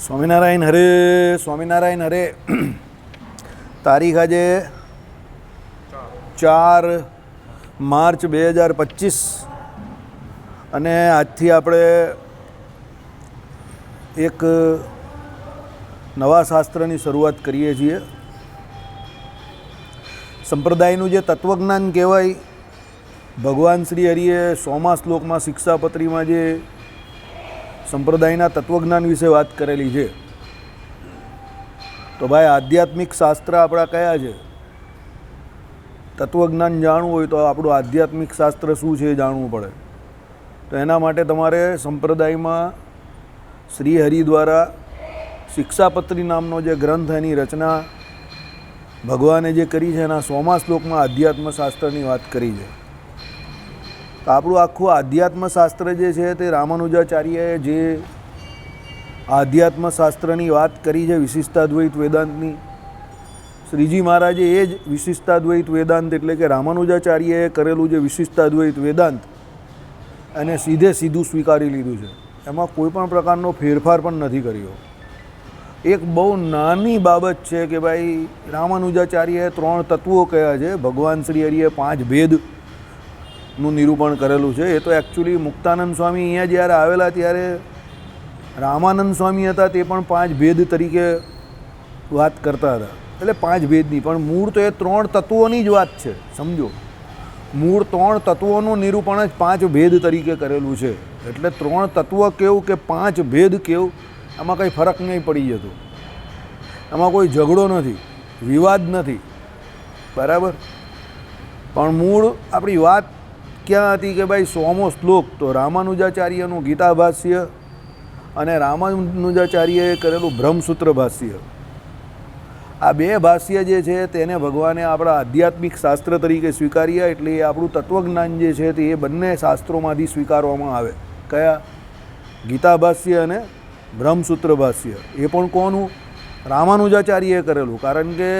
સ્વામિનારાયણ હરે, સ્વામિનારાયણ હરે. તારીખ આજે 4 માર્ચ 2025 અને આજથી આપણે એક નવા શાસ્ત્રની શરૂઆત કરીએ છીએ. સંપ્રદાયનું જે તત્વજ્ઞાન કહેવાય, ભગવાન શ્રી હરિએ 100મા શ્લોકમાં શિક્ષાપત્રીમાં જે સંપ્રદાયના તત્વજ્ઞાન વિશે વાત કરેલી છે. તો ભાઈ, આધ્યાત્મિક શાસ્ત્ર આપણા કયા છે? તત્વજ્ઞાન જાણવું હોય તો આપણું આધ્યાત્મિક શાસ્ત્ર શું છે એ જાણવું પડે. તો એના માટે તમારે સંપ્રદાયમાં શ્રી હરિ દ્વારા શિક્ષાપત્રી નામનો જે ગ્રંથ, એની રચના ભગવાને જે કરી છે, એના 100મા શ્લોકમાં આધ્યાત્મ શાસ્ત્રની વાત કરી છે. તો આપણું આખું આધ્યાત્મ શાસ્ત્ર જે છે તે રામાનુજાચાર્યએ જે આધ્યાત્મ શાસ્ત્રની વાત કરી છે, વિશિષ્ટાદ્વૈત વેદાંતની, શ્રીજી મહારાજે એ જ વિશિષ્ટાદ્વૈત વેદાંત એટલે કે રામાનુજાચાર્યએ કરેલું જે વિશિષ્ટાદ્વૈત વેદાંત એને સીધું સ્વીકારી લીધું છે. એમાં કોઈ પણ પ્રકારનો ફેરફાર પણ નથી કર્યો. એક બહુ નાની બાબત છે કે ભાઈ, રામાનુજાચાર્યએ 3 તત્વો કયા છે, ભગવાન શ્રી હરિએ 5 ભેદનું નિરૂપણ કરેલું છે. એ તો એકચ્યુઅલી મુક્તાનંદ સ્વામી અહીંયા જ્યારે આવેલા ત્યારે રામાનંદ સ્વામી હતા, તે પણ 5 ભેદ તરીકે વાત કરતા હતા. એટલે 5 ભેદની પણ મૂળ તો એ 3 તત્વોની જ વાત છે. સમજો, મૂળ 3 તત્વોનું નિરૂપણ જ 5 ભેદ તરીકે કરેલું છે. એટલે 3 તત્વ કેવું કે 5 ભેદ કેવું, એમાં કંઈ ફરક નહીં પડી જતો. એમાં કોઈ ઝઘડો નથી, વિવાદ નથી, બરાબર. પણ મૂળ આપણી વાત ક્યાં હતી કે ભાઈ, 100મો શ્લોક તો રામાનુજાચાર્યનું ગીતા ભાષ્ય અને રામાનુજાચાર્યએ કરેલું બ્રહ્મસૂત્ર ભાષ્ય, આ 2 ભાષ્ય જે છે તેને ભગવાને આપણા આધ્યાત્મિક શાસ્ત્ર તરીકે સ્વીકાર્યા. એટલે એ આપણું તત્વજ્ઞાન જે છે તે એ બંને શાસ્ત્રોમાંથી સ્વીકારવામાં આવે. કયા? ગીતા ભાષ્ય અને બ્રહ્મસૂત્ર ભાષ્ય. એ પણ કોનું? રામાનુજાચાર્યએ કરેલું. કારણ કે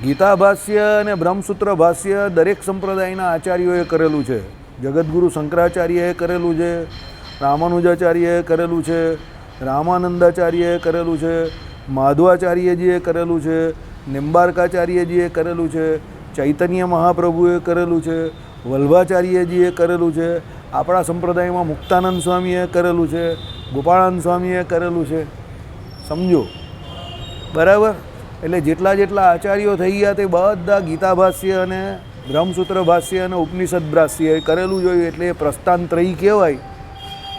ગીતા ભાષ્ય અને બ્રહ્મસૂત્ર ભાષ્ય દરેક સંપ્રદાયના આચાર્યોએ કરેલું છે. જગદગુરુ શંકરાચાર્યએ કરેલું છે, રામાનુજાચાર્યએ કરેલું છે, રામાનંદાચાર્યએ કરેલું છે, માધવાચાર્યજીએ કરેલું છે, નિંબાર્કાચાર્યજીએ કરેલું છે, ચૈતન્ય મહાપ્રભુએ કરેલું છે, વલ્ભાચાર્યજીએ કરેલું છે, આપણા સંપ્રદાયમાં મુક્તાનંદ સ્વામીએ કરેલું છે, ગોપાળાનંદ સ્વામીએ કરેલું છે. સમજો, બરાબર. એટલે જેટલા આચાર્યો થઈ ગયા તે બધા ગીતા ભાષ્ય અને બ્રહ્મસૂત્ર ભાષ્ય અને ઉપનિષદ ભાષ્ય કરેલું જોયું. એટલે એ પ્રસ્થાનત્રયી કહેવાય.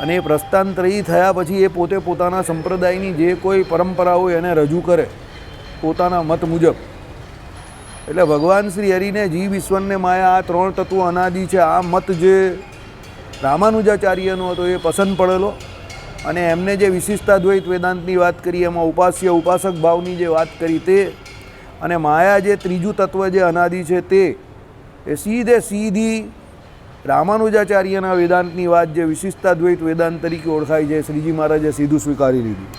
અને એ પ્રસ્થાનત્રયી થયા પછી એ પોતે પોતાના સંપ્રદાયની જે કોઈ પરંપરા હોય એને રજૂ કરે પોતાના મત મુજબ. એટલે ભગવાન શ્રી હરિને જીવ ઈશ્વરને માયા, આ 3 તત્વો અનાદિ છે, આ મત જે રામાનુજાચાર્યનો હતો એ પસંદ પડેલો. અને એમને જે વિશિષ્ટાદ્વૈત વેદાંતની વાત કરી, એમાં ઉપાસ્ય ઉપાસક ભાવની જે વાત કરી તે, અને માયા જે ત્રીજું તત્વ જે અનાદિ છે તે, એ સીધી રામાનુજાચાર્યના વેદાંતની વાત જે વિશિષ્ટાદ્વૈત વેદાંત તરીકે ઓળખાય છે, શ્રીજી મહારાજે સીધું સ્વીકારી લીધું.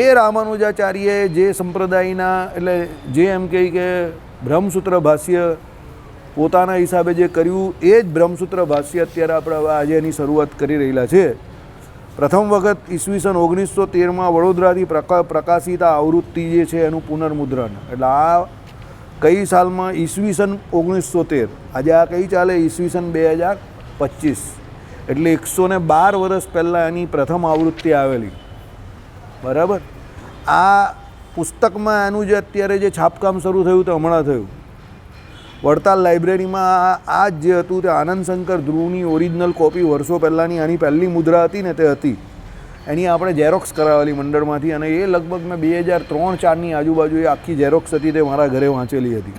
એ રામાનુજાચાર્યએ જે સંપ્રદાયના એટલે જે એમ કહે કે બ્રહ્મસૂત્ર ભાષ્ય પોતાના હિસાબે જે કર્યું, એ જ બ્રહ્મસૂત્ર ભાષ્ય અત્યારે આપણે આજે એની શરૂઆત કરી રહેલા છે. પ્રથમ વખત ઈસવીસન 1913માં વડોદરાથી પ્રકાશિત આ આવૃત્તિ જે છે એનું પુનર્મુદ્રણ. એટલે આ કઈ સાલમાં? ઈસવીસન 1913. આજે આ કઈ ચાલે? ઈસવીસન 2025. એટલે 112 વર્ષ પહેલાં એની પ્રથમ આવૃત્તિ આવેલી, બરાબર. આ પુસ્તકમાં એનું જે અત્યારે જે છાપકામ શરૂ થયું તે હમણાં થયું. વડતાલ લાઇબ્રેરીમાં આ જ જે હતું તે આનંદ શંકર ધ્રુવની ઓરિજિનલ કોપી વર્ષો પહેલાંની આની પહેલી મુદ્રા હતી ને તે હતી. એની આપણે ઝેરોક્સ કરાવેલી મંડળમાંથી. અને એ લગભગ મેં 2003-04ની આજુબાજુ એ આખી ઝેરોક્સ હતી તે મારા ઘરે વાંચેલી હતી.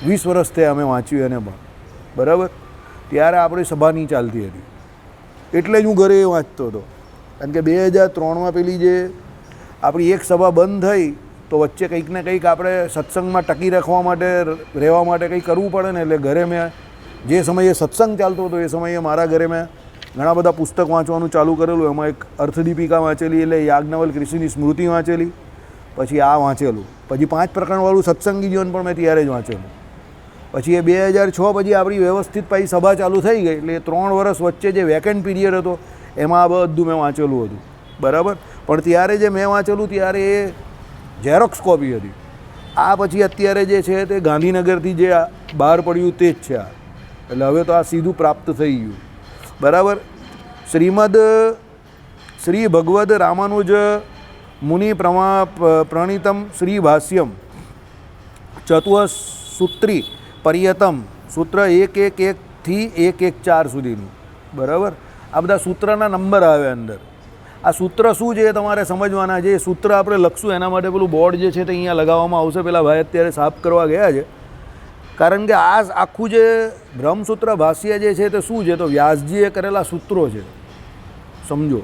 20 વર્ષ થયા અમે વાંચ્યું એને પણ, બરાબર. ત્યારે આપણી સભા નહીં ચાલતી હતી એટલે જ હું ઘરે એ વાંચતો હતો. કારણ કે 2003માં પેલી જે આપણી એક સભા બંધ થઈ તો વચ્ચે કંઈક ને કંઈક આપણે સત્સંગમાં ટકી રાખવા માટે, રહેવા માટે કંઈક કરવું પડે ને. એટલે ઘરે મેં જે સમયે સત્સંગ ચાલતો હતો એ સમયે મારા ઘરે મેં ઘણા બધા પુસ્તક વાંચવાનું ચાલુ કરેલું. એમાં એક અર્થદીપિકા વાંચેલી, એટલે યાજ્ઞવલ્ક ઋષિની સ્મૃતિ વાંચેલી, પછી આ વાંચેલું, પછી 5 પ્રકરણવાળું સત્સંગી જીવન પણ મેં ત્યારે જ વાંચેલું. પછી એ 2006 પછી આપણી વ્યવસ્થિત પછી સભા ચાલુ થઈ ગઈ. એટલે 3 વર્ષ વચ્ચે જે વેકેન્ટ પીરિયડ હતો એમાં આ બધું મેં વાંચેલું હતું, બરાબર. પણ ત્યારે જે મેં વાંચેલું ત્યારે એ ઝેરોક્સ કોપી હતી. આ પછી અત્યારે જે છે તે ગાંધીનગરથી જે બહાર પડ્યું તે જ છે આ. એટલે હવે તો આ સીધું પ્રાપ્ત થઈ ગયું. બરાબર. શ્રી ભગવદ રામાનુજ મુનિ પ્રણીતમ શ્રી ભાષ્યમ ચતુઃસૂત્રી પર્યતમ સૂત્ર 111થી 114 સુધીનું. બરાબર. આ બધા સૂત્રના નંબર આવે અંદર. આ સૂત્ર શું છે એ તમારે સમજવાના છે. એ સૂત્ર આપણે લખશું એના માટે પેલું બોર્ડ જે છે તે અહીંયા લગાવવામાં આવશે. પેલા ભાઈ અત્યારે સાફ કરવા ગયા છે. કારણ કે આ આખું જે બ્રહ્મસૂત્ર ભાષ્ય જે છે તે શું છે તો વ્યાસજીએ કરેલા સૂત્રો છે. સમજો,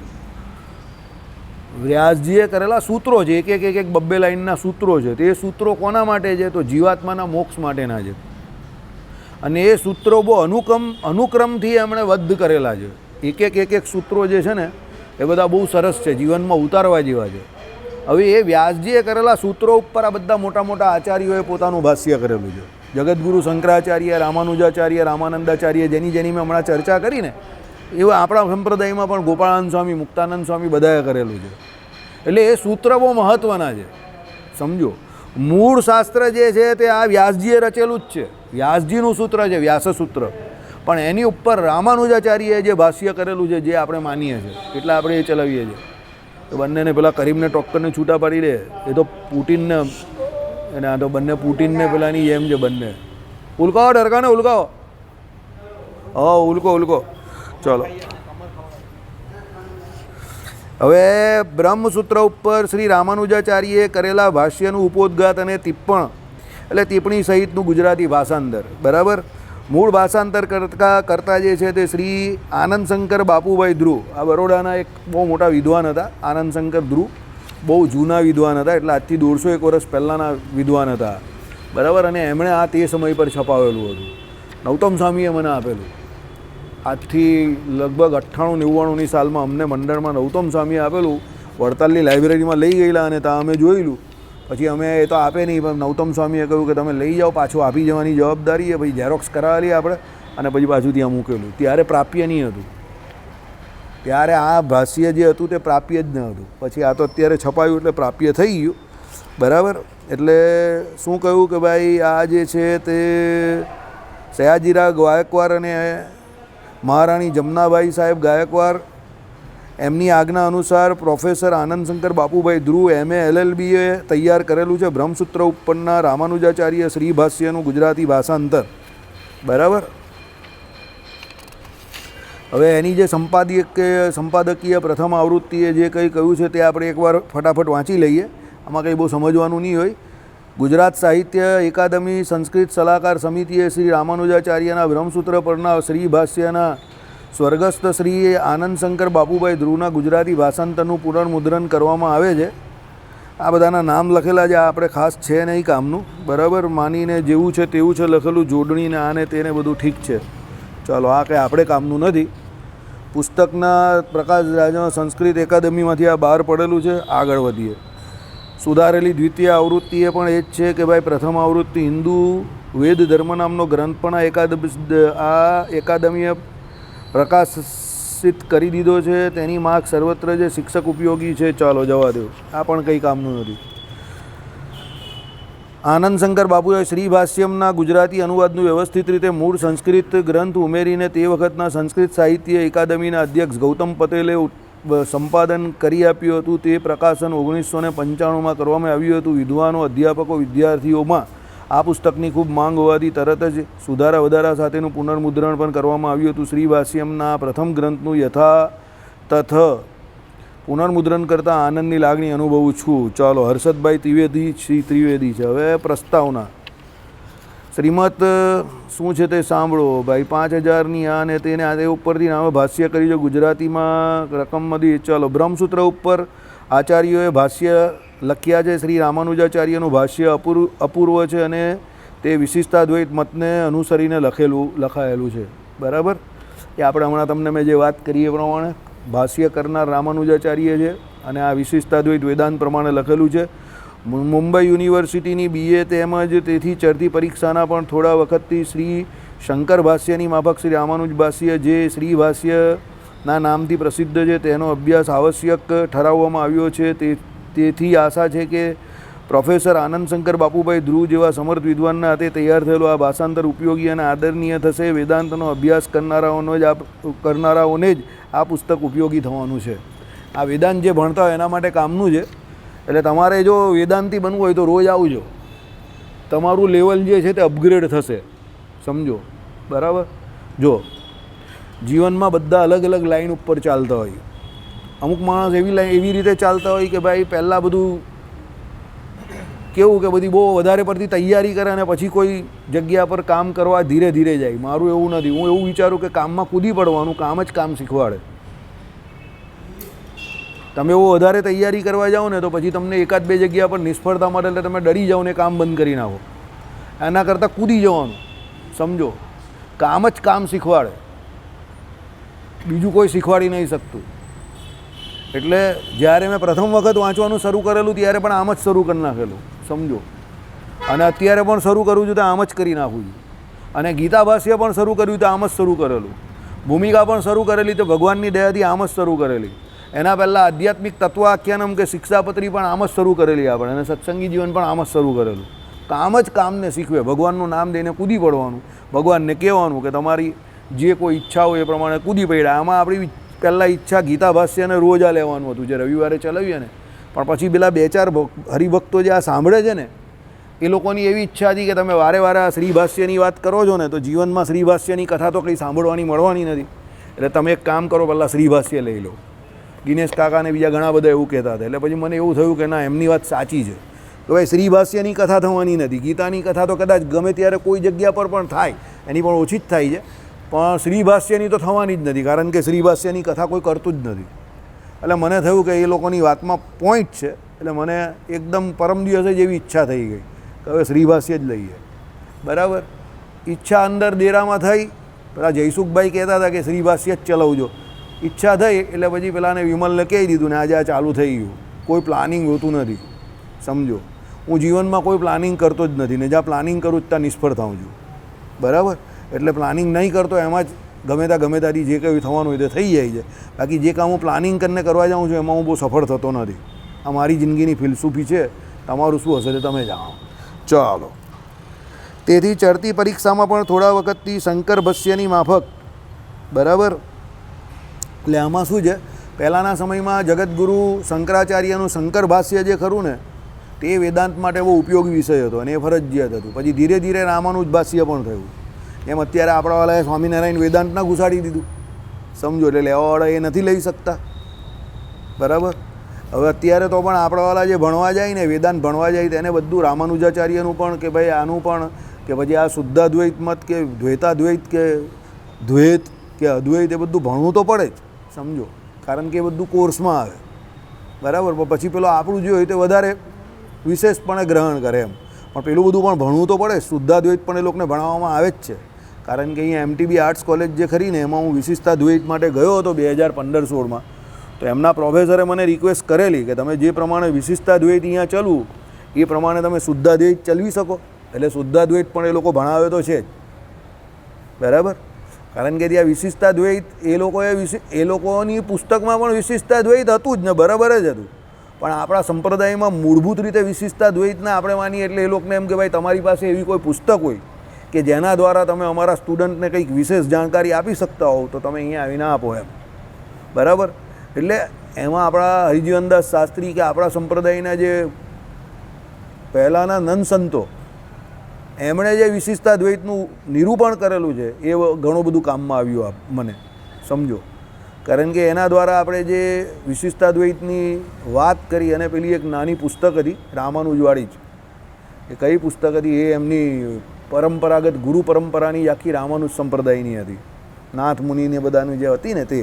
વ્યાસજીએ કરેલા સૂત્રો છે. એક બબ્બે લાઈનના સૂત્રો છે. તે સૂત્રો કોના માટે છે તો જીવાત્માના મોક્ષ માટેના છે. અને એ સૂત્રો બહુ અનુક્રમથી એમણે વદ્ધ કરેલા છે. એક સૂત્રો જે છે ને એ બધા બહુ સરસ છે, જીવનમાં ઉતારવા જેવા છે. હવે એ વ્યાસજીએ કરેલા સૂત્રો ઉપર આ બધા મોટા મોટા આચાર્યોએ પોતાનું ભાષ્ય કરેલું છે. જગતગુરુ શંકરાચાર્ય, રામાનુજાચાર્ય, રામાનંદાચાર્ય, જેની મેં હમણાં ચર્ચા કરીને એવા આપણા સંપ્રદાયમાં પણ ગોપાળાનંદ સ્વામી, મુક્તાનંદ સ્વામી બધાએ કરેલું છે. એટલે એ સૂત્ર બહુ મહત્ત્વના છે. સમજો, મૂળ શાસ્ત્ર જે છે તે આ વ્યાસજીએ રચેલું જ છે. વ્યાસજીનું સૂત્ર છે, વ્યાસસૂત્ર. પણ એની ઉપર રામાનુજાચાર્યએ જે ભાષ્ય કરેલું છે જે આપણે માનીએ છીએ એટલે આપણે એ ચલાવીએ છીએ. તો બંનેને પેલા કરીમને ટોક્કરને છૂટા પાડી દે એ તો પુટિનને, અને આ તો બંને પુટિનને પેલાની એમ છે. બંને ઉલકાવો, ડરકાને ઉલકાવો. ઉલકો. ચલો, હવે બ્રહ્મસૂત્ર ઉપર શ્રી રામાનુજાચાર્યએ કરેલા ભાષ્યનું ઉપોદ્ઘાત અને ટિપ્પણી સહિતનું ગુજરાતી ભાષાંતર. બરાબર. મૂળ ભાષાંતર કરતા જે છે તે શ્રી આનંદશંકર બાપુભાઈ ધ્રુવ. આ બરોડાના એક બહુ મોટા વિદ્વાન હતા. આનંદશંકર ધ્રુવ બહુ જૂના વિદ્વાન હતા. એટલે આજથી 150 વર્ષ પહેલાંના વિદ્વાન હતા. બરાબર. અને એમણે આ તે સમય પર છપાવેલું હતું. નૌતમ સ્વામીએ મને આપેલું. આજથી લગભગ 98-99ની સાલમાં અમને મંડળમાં નૌતમ સ્વામીએ આપેલું. વડતાલની લાઇબ્રેરીમાં લઈ ગયેલા અને ત્યાં અમે જોયેલું. પછી અમે એ તો આપે નહીં, પણ નૌતમ સ્વામીએ કહ્યું કે તમે લઈ જાઓ, પાછું આપી જવાની જવાબદારી. પછી ઝેરોક્સ કરાવેલી આપણે અને પછી પાછું ત્યાં મૂકેલું. ત્યારે પ્રાપ્ય નહીં હતું. ત્યારે આ ભાષ્ય જે હતું તે પ્રાપ્ય જ ન હતું. પછી આ તો અત્યારે છપાયું એટલે પ્રાપ્ય થઈ ગયું. બરાબર. એટલે શું કહ્યું કે ભાઈ આ જે છે તે સયાજીરાવ ગાયકવાડ અને મહારાણી જમનાબાઈ સાહેબ ગાયકવાડ એમની આજ્ઞા અનુસાર પ્રોફેસર આનંદશંકર બાપુભાઈ ધ્રુવ MA LLBએ તૈયાર કરેલું છે બ્રહ્મસૂત્ર ઉપરના રામાનુજાચાર્ય શ્રી ભાષ્યનું ગુજરાતી ભાષાંતર. બરાબર. હવે એની જે સંપાદકીય પ્રથમ આવૃત્તિએ જે કંઈ કહ્યું છે તે આપણે એકવાર ફટાફટ વાંચી લઈએ. આમાં કંઈ બહુ સમજવાનું નહીં હોય. ગુજરાત સાહિત્ય એકાદમી સંસ્કૃત સલાહકાર સમિતિએ શ્રી રામાનુજાચાર્યના બ્રહ્મસૂત્ર પરના શ્રી ભાષ્યના સ્વર્ગસ્થ શ્રી આનંદશંકર બાપુભાઈ ધ્રુવના ગુજરાતી ભાષાંતરનું પુનર્મુદ્રણ કરવામાં આવે છે. આ બધાના નામ લખેલા છે. આ આપણે ખાસ છે નહીં કામનું. બરાબર. માનીને જેવું છે તેવું છે લખેલું. જોડણીને આને તેને બધું ઠીક છે. ચાલો, આ કંઈ આપણે કામનું નથી. પુસ્તકના પ્રકાશ રાજા સંસ્કૃત એકાદમીમાંથી આ બહાર પડેલું છે. આગળ વધીએ. સુધારેલી દ્વિતીય આવૃત્તિએ પણ એ જ છે કે ભાઈ પ્રથમ આવૃત્તિ હિન્દુ વેદ ધર્મ નામનો ગ્રંથ પણ આ એકાદમીએ પ્રકાશિત કરી દીધો છે. તેની માગ સર્વત્ર જે શિક્ષક ઉપયોગી છે. ચાલો, જવા દો. આ પણ કંઈ કામનું નથી. આનંદશંકર બાપુએ શ્રી ભાષ્યમના ગુજરાતી અનુવાદનું વ્યવસ્થિત રીતે મૂળ સંસ્કૃત ગ્રંથ ઉમેરીને તે વખતના સંસ્કૃત સાહિત્ય એકાદમીના અધ્યક્ષ ગૌતમ પટેલે સંપાદન કરી આપ્યું હતું. તે પ્રકાશન 1995માં કરવામાં આવ્યું હતું. વિદ્વાનો, અધ્યાપકો, વિદ્યાર્થીઓમાં આ પુસ્તકની ખૂબ માંગ હોવાથી તરત જ સુધારા વધારા સાથેનું પુનર્મુદ્રણ પણ કરવામાં આવ્યું હતું. શ્રી ભાષ્યમના પ્રથમ ગ્રંથનું યથાતથ પુનર્મુદ્રણ કરતાં આનંદની લાગણી અનુભવું છું. ચાલો, હર્ષદભાઈ ત્રિવેદી, શ્રી ત્રિવેદી છે. હવે પ્રસ્તાવના શ્રીમત શું છે તે સાંભળો ભાઈ. 5000ની આ ને તેને આ ઉપરથી નામે ભાષ્ય કરી છે ગુજરાતીમાં રકમમાંથી. ચાલો, બ્રહ્મસૂત્ર ઉપર આચાર્યોએ ભાષ્ય લખ્યા છે. શ્રી રામાનુજાચાર્યનું ભાષ્ય અપૂર્વ છે અને તે વિશિષ્ટાદ્વૈત મતને અનુસરીને લખાયેલું છે. બરાબર. એ આપણે હમણાં તમને મેં જે વાત કરી એ પ્રમાણે ભાષ્ય કરનાર રામાનુજાચાર્ય છે અને આ વિશિષ્ટાદ્વૈત વેદાંત પ્રમાણે લખેલું છે. મુંબઈ યુનિવર્સિટીની BA તેમજ તેથી ચડતી પરીક્ષાના પણ થોડા વખતથી શ્રી શંકર ભાષ્યની માફક શ્રી રામાનુજ ભાષ્ય જે શ્રી ભાષ્ય ના નામથી પ્રસિદ્ધ છે તેનો અભ્યાસ આવશ્યક ઠરાવવામાં આવ્યો છે. તેથી આશા છે કે પ્રોફેસર આનંદ શંકર બાપુભાઈ ધ્રુવ જેવા સમર્થ વિદ્વાનના હાથે તૈયાર થયેલો આ ભાષાંતર ઉપયોગી અને આદરણીય થશે. વેદાંતનો અભ્યાસ કરનારાઓને જ આ પુસ્તક ઉપયોગી થવાનું છે. આ વેદાંત જે ભણતા હોય એના માટે કામનું છે. એટલે તમારે જો વેદાંતી બનવું હોય તો રોજ આવજો, તમારું લેવલ જે છે તે અપગ્રેડ થશે. સમજો બરાબર. જો જીવનમાં બધા અલગ અલગ લાઈન ઉપર ચાલતા હોય. અમુક માણસ એવી રીતે ચાલતા હોય કે ભાઈ પહેલાં બધું કેવું કે બધી બહુ વધારે પડતી તૈયારી કરે અને પછી કોઈ જગ્યા પર કામ કરવા ધીરે ધીરે જાય. મારું એવું નથી. હું એવું વિચારું કે કામમાં કૂદી પડવાનું, કામ જ કામ શીખવાડે. તમે એવું વધારે તૈયારી કરવા જાઓ ને તો પછી તમને એકાદ બે જગ્યા પર નિષ્ફળતા મળે એટલે તમે ડરી જાઓ ને કામ બંધ કરી નાખો. એના કરતાં કૂદી જવાનું. સમજો, કામ જ કામ શીખવાડે, બીજું કોઈ શીખવાડી નહીં શકતું. એટલે જ્યારે મેં પ્રથમ વખત વાંચવાનું શરૂ કરેલું ત્યારે પણ આમ જ શરૂ કરી નાખેલું. સમજો, અને અત્યારે પણ શરૂ કરું છું તો આમ જ કરી નાખું છું. અને ગીતા ભાષ્ય પણ શરૂ કર્યું તો આમ જ શરૂ કરેલું. ભૂમિકા પણ શરૂ કરેલી તો ભગવાનની દયાથી આમ જ શરૂ કરેલી. એના પહેલાં આધ્યાત્મિક તત્વાખ્યાનમ કે શિક્ષાપત્રી પણ આમ જ શરૂ કરેલી આપણે, અને સત્સંગી જીવન પણ આમ જ શરૂ કરેલું. કામ જ કામને શીખવે. ભગવાનનું નામ દઈને કૂદી પડવાનું, ભગવાનને કહેવાનું કે તમારી જે કોઈ ઈચ્છા હોય એ પ્રમાણે કૂદી પડ્યા. આમાં આપણી પહેલાં ઈચ્છા ગીતા ભાષ્યને રોજ આ લેવાનું હતું, જે રવિવારે ચલાવીએ ને. પણ પછી પેલા 2-4 હરિભક્તો જે આ સાંભળે છે ને એ લોકોની એવી ઈચ્છા હતી કે તમે વારે વારે આ શ્રી ભાષ્યની વાત કરો છો ને તો જીવનમાં શ્રી ભાષ્યની કથા તો કંઈ સાંભળવાની મળવાની નથી. એટલે તમે એક કામ કરો, પહેલાં શ્રી ભાષ્ય લઈ લો. દિનેશ કાકાને બીજા ઘણા બધા એવું કહેતા હતા. એટલે પછી મને એવું થયું કે ના, એમની વાત સાચી છે કે ભાઈ શ્રી ભાષ્યની કથા થવાની નથી. ગીતાની કથા તો કદાચ ગમે ત્યારે કોઈ જગ્યા પર પણ થાય, એની પણ ઓછી જ થાય છે, પણ શ્રી ભાષ્યની તો થવાની જ નથી, કારણ કે શ્રી ભાષ્યની કથા કોઈ કરતું જ નથી. એટલે મને થયું કે એ લોકોની વાતમાં પોઈન્ટ છે. એટલે મને એકદમ પરમ દિવસે જેવી ઈચ્છા થઈ ગઈ કે હવે શ્રી ભાષ્ય જ લઈએ. બરાબર. ઈચ્છા અંદર ડેરામાં થઈ. પેલા જયસુખભાઈ કહેતા હતા કે શ્રી ભાષ્ય જ ચલાવજો. ઈચ્છા થઈ એટલે પછી પેલાને વિમલને કહી દીધું ને આજે આ ચાલુ થઈ ગયું. કોઈ પ્લાનિંગ હોતું નથી. સમજો, હું જીવનમાં કોઈ પ્લાનિંગ કરતો જ નથી ને જ્યાં પ્લાનિંગ કરું ત્યાં નિષ્ફળ થાઉં છું. બરાબર. એટલે પ્લાનિંગ નહીં કરતો એમાં જ ગમે ત્યાંથી જે કંઈ થવાનું હોય તે થઈ જાય છે. બાકી જે કામ હું પ્લાનિંગ કરીને કરવા જાઉં છું એમાં હું બહુ સફળ થતો નથી. આ મારી જિંદગીની ફિલસૂફી છે. તમારું શું હશે તે તમે જાણો. ચાલો. તેથી ચડતી પરીક્ષામાં પણ થોડા વખતથી શંકર ભાષ્યની માફક. બરાબર. એટલે આમાં શું છે, પહેલાંના સમયમાં જગતગુરુ શંકરાચાર્યનું શંકર ભાષ્ય જે ખરું ને તે વેદાંત માટે બહુ ઉપયોગી વિષય હતો અને એ ફરજિયાત હતું. પછી ધીરે ધીરે રામાનુજ ભાષ્ય પણ થયું. એમ અત્યારે આપણાવાળાએ સ્વામિનારાયણ વેદાંત ના ઘુસાડી દીધું. સમજો, એટલે લેવાવાળા એ નથી લઈ શકતા. બરાબર. હવે અત્યારે તો પણ આપણાવાળા જે ભણવા જાય ને, વેદાંત ભણવા જાય તેને બધું રામાનુજાચાર્યનું પણ કે ભાઈ આનું પણ કે પછી આ શુદ્ધાદ્વૈત મત કે દ્વૈતાદ્વૈત કે દ્વૈત કે અદ્વૈત એ બધું ભણવું તો પડે જ. સમજો, કારણ કે એ બધું કોર્સમાં આવે. બરાબર. પણ પછી પેલો આપણું જે હોય તે વધારે વિશેષપણે ગ્રહણ કરે એમ. પણ પેલું બધું પણ ભણવું તો પડે. શુદ્ધાદ્વૈત પણ એ લોકોને ભણાવવામાં આવે જ છે. કારણ કે અહીંયા MTB આર્ટ્સ કોલેજ જે ખરી ને એમાં હું વિશિષ્ટાદ્વૈત માટે ગયો હતો 2015-16માં. તો એમના પ્રોફેસરે મને રિક્વેસ્ટ કરેલી કે તમે જે પ્રમાણે વિશિષ્ટાદ્વૈત અહીંયા ચલવું એ પ્રમાણે તમે શુદ્ધાદ્વૈત ચલવી શકો. એટલે શુદ્ધાદ્વૈત પણ એ લોકો ભણાવે તો છે જ. બરાબર. કારણ કે ત્યાં વિશિષ્ટાદ્વૈત એ લોકોની પુસ્તકમાં પણ વિશિષ્ટાદ્વૈત હતું જ ને, બરાબર જ હતું. પણ આપણા સંપ્રદાયમાં મૂળભૂત રીતે વિશિષ્ટાદ્વૈતના આપણે માનીએ એટલે એ લોકોને એમ કે ભાઈ તમારી પાસે એવી કોઈ પુસ્તક હોય કે જેના દ્વારા તમે અમારા સ્ટુડન્ટને કંઈક વિશેષ જાણકારી આપી શકતા હોવ તો તમે અહીંયા આવીને આપો એમ. બરાબર. એટલે એમાં આપણા હરિજીવનદાસ શાસ્ત્રી કે આપણા સંપ્રદાયના જે પહેલાંના નન સંતો એમણે જે વિશિષ્ટાદ્વૈતનું નિરૂપણ કરેલું છે એ ઘણું બધું કામમાં આવ્યું મને. સમજો, કારણ કે એના દ્વારા આપણે જે વિશિષ્ટાદ્વૈતની વાત કરી અને પેલી એક નાની પુસ્તક હતી રામાનુજવાળી જ. એ કઈ પુસ્તક હતી? એ એમની પરંપરાગત ગુરુ પરંપરાની આખી રામાનુજ સંપ્રદાયની હતી. નાથ મુનિને બધાનું જે હતી ને તે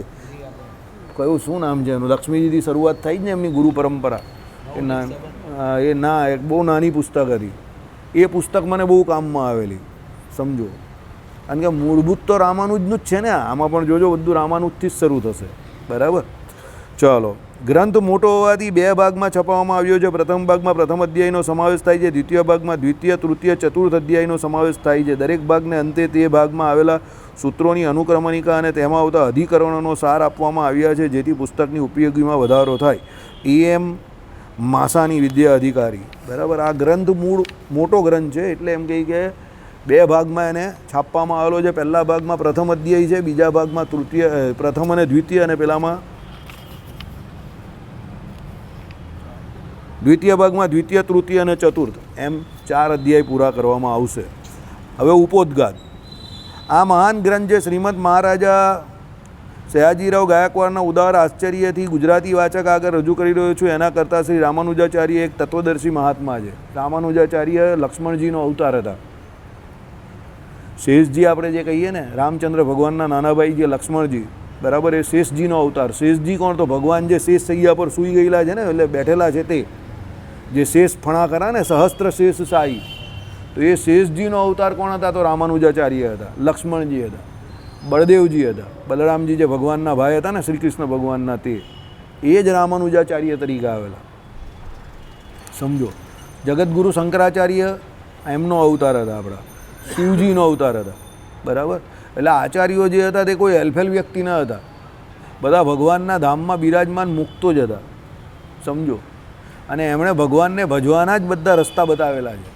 કયું શું નામ છે એનું? લક્ષ્મીજીથી શરૂઆત થઈ જ ને એમની ગુરુ પરંપરા. એક બહુ નાની પુસ્તક હતી. એ પુસ્તક મને બહુ કામમાં આવેલી. સમજો, કારણ કે મૂળભૂત તો રામાનુજનું જ છે ને. આમાં પણ જોજો બધું રામાનુજથી જ શરૂ થશે. બરાબર. ચાલો, ગ્રંથ મોટો હોવાથી બે ભાગમાં છપાવવામાં આવ્યો છે. પ્રથમ ભાગમાં પ્રથમ અધ્યાયનો સમાવેશ થાય છે, દ્વિતીય ભાગમાં દ્વિતીય, તૃતીય, ચતુર્થ અધ્યાયનો સમાવેશ થાય છે. દરેક ભાગને અંતે તે ભાગમાં આવેલા સૂત્રોની અનુક્રમણિકા અને તેમાં આવતા અધિકરણોનો સાર આપવામાં આવ્યા છે, જેથી પુસ્તકની ઉપયોગીમાં વધારો થાય. એમ માસાની વિદ્યા અધિકારી. બરાબર. આ ગ્રંથ મૂળ મોટો ગ્રંથ છે, એટલે એમ કહી કે બે ભાગમાં એને છાપવામાં આવેલો છે. પહેલા ભાગમાં પ્રથમ અધ્યાય છે, બીજા ભાગમાં પ્રથમ અને દ્વિતીય, અને પેલામાં દ્વિતીય ભાગમાં દ્વિતીય, તૃતીય અને ચતુર્થ, એમ 4 અધ્યાય પૂરા કરવામાં આવશે. હવે ઉપોદ્ઘાત. આ મહાન ગ્રંથ જે શ્રીમદ મહારાજા સયાજીરાવ ગાયકવાડના ઉદાર આશ્ચર્યથી ગુજરાતી વાચક આગળ રજૂ કરી રહ્યો છું, એના કરતાં શ્રી રામાનુજાચાર્ય એક તત્વદર્શી મહાત્મા છે. રામાનુજાચાર્ય લક્ષ્મણજીનો અવતાર હતા. શેષજી આપણે જે કહીએ ને, રામચંદ્ર ભગવાનના નાના ભાઈ જે લક્ષ્મણજી, બરાબર, એ શેષજીનો અવતાર. શેષજી કોણ? તો ભગવાન જે શેષ સૈયા પર સૂઈ ગયેલા છે ને, એટલે બેઠેલા છે, તે જે શેષ ફણા ખરા ને, સહસ્ત્ર શેષ સાઈ, તો એ શેષજીનો અવતાર કોણ હતા? તો રામાનુજાચાર્ય હતા, લક્ષ્મણજી હતા, બળદેવજી હતા, બલરામજી જે ભગવાનના ભાઈ હતા ને, શ્રી કૃષ્ણ ભગવાનના, તે એ જ રામાનુજાચાર્ય તરીકે આવેલા. સમજો. જગતગુરુ શંકરાચાર્ય એમનો અવતાર હતા, આપણા શિવજીનો અવતાર હતા. બરાબર. એટલે આચાર્યો જે હતા તે કોઈ હેલ્ફેલ વ્યક્તિ ન હતા, બધા ભગવાનના ધામમાં બિરાજમાન મુક્તો જ હતા. સમજો. અને એમણે ભગવાનને ભજવાના જ બધા રસ્તા બતાવેલા છે.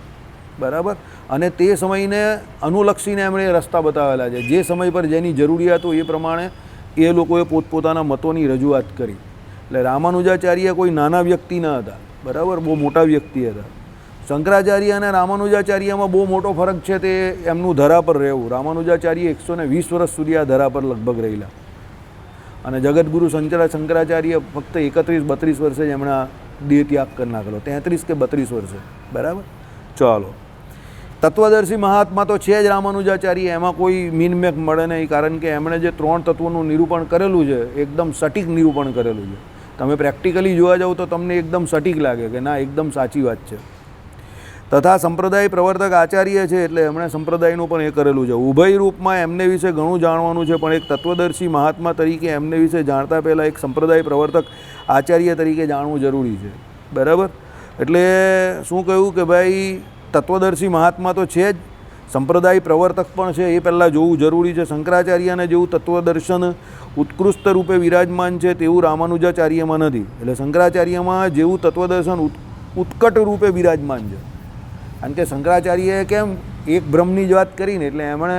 બરાબર. અને તે સમયને અનુલક્ષીને એમણે રસ્તા બતાવેલા છે. જે સમય પર જેની જરૂરિયાત હોય એ પ્રમાણે એ લોકોએ પોતપોતાના મતોની રજૂઆત કરી. એટલે રામાનુજાચાર્ય કોઈ નાના વ્યક્તિ ન હતા, બરાબર, બહુ મોટા વ્યક્તિ હતા. શંકરાચાર્ય અને રામાનુજાચાર્યમાં બહુ મોટો ફરક છે, તે એમનું ધરા પર રહેવું. રામાનુજાચાર્ય 120 વર્ષ સુધી આ ધરા પર લગભગ રહેલા, અને જગતગુરુ શંકરાચાર્ય ફક્ત 31-32 વર્ષે જ એમણે દેહ ત્યાગ કરી નાખેલો, 33 કે 32 વર્ષે. બરાબર. ચાલો, તત્વદર્શી મહાત્મા તો છે જ રામાનુજાચાર્ય, એમાં કોઈ મીનમેક મળે નહીં, કારણ કે એમણે જે 3 તત્વોનું નિરૂપણ કરેલું છે, એકદમ સટીક નિરૂપણ કરેલું છે. તમે પ્રેક્ટિકલી જોવા જાઓ તો તમને એકદમ સટીક લાગે કે ના, એકદમ સાચી વાત છે. તથા સંપ્રદાય પ્રવર્તક આચાર્ય છે, એટલે એમણે સંપ્રદાયનું પણ એ કરેલું છે. ઉભય રૂપમાં એમને વિશે ઘણું જાણવાનું છે, પણ એક તત્વદર્શી મહાત્મા તરીકે એમને વિશે જાણતા પહેલાં એક સંપ્રદાય પ્રવર્તક આચાર્ય તરીકે જાણવું જરૂરી છે. બરાબર. એટલે શું કહ્યું કે ભાઈ, તત્વદર્શી મહાત્મા તો છે જ, સંપ્રદાય પ્રવર્તક પણ છે, એ પહેલાં જોવું જરૂરી છે. શંકરાચાર્યને જેવું તત્વદર્શન ઉત્કૃષ્ટ રૂપે વિરાજમાન છે તેવું રામાનુજાચાર્યમાં નથી. એટલે શંકરાચાર્યમાં જેવું તત્વદર્શન ઉત્કટ રૂપે વિરાજમાન છે. કારણ કે શંકરાચાર્યએ કેમ એક બ્રહ્મની જ વાત કરીને, એટલે એમણે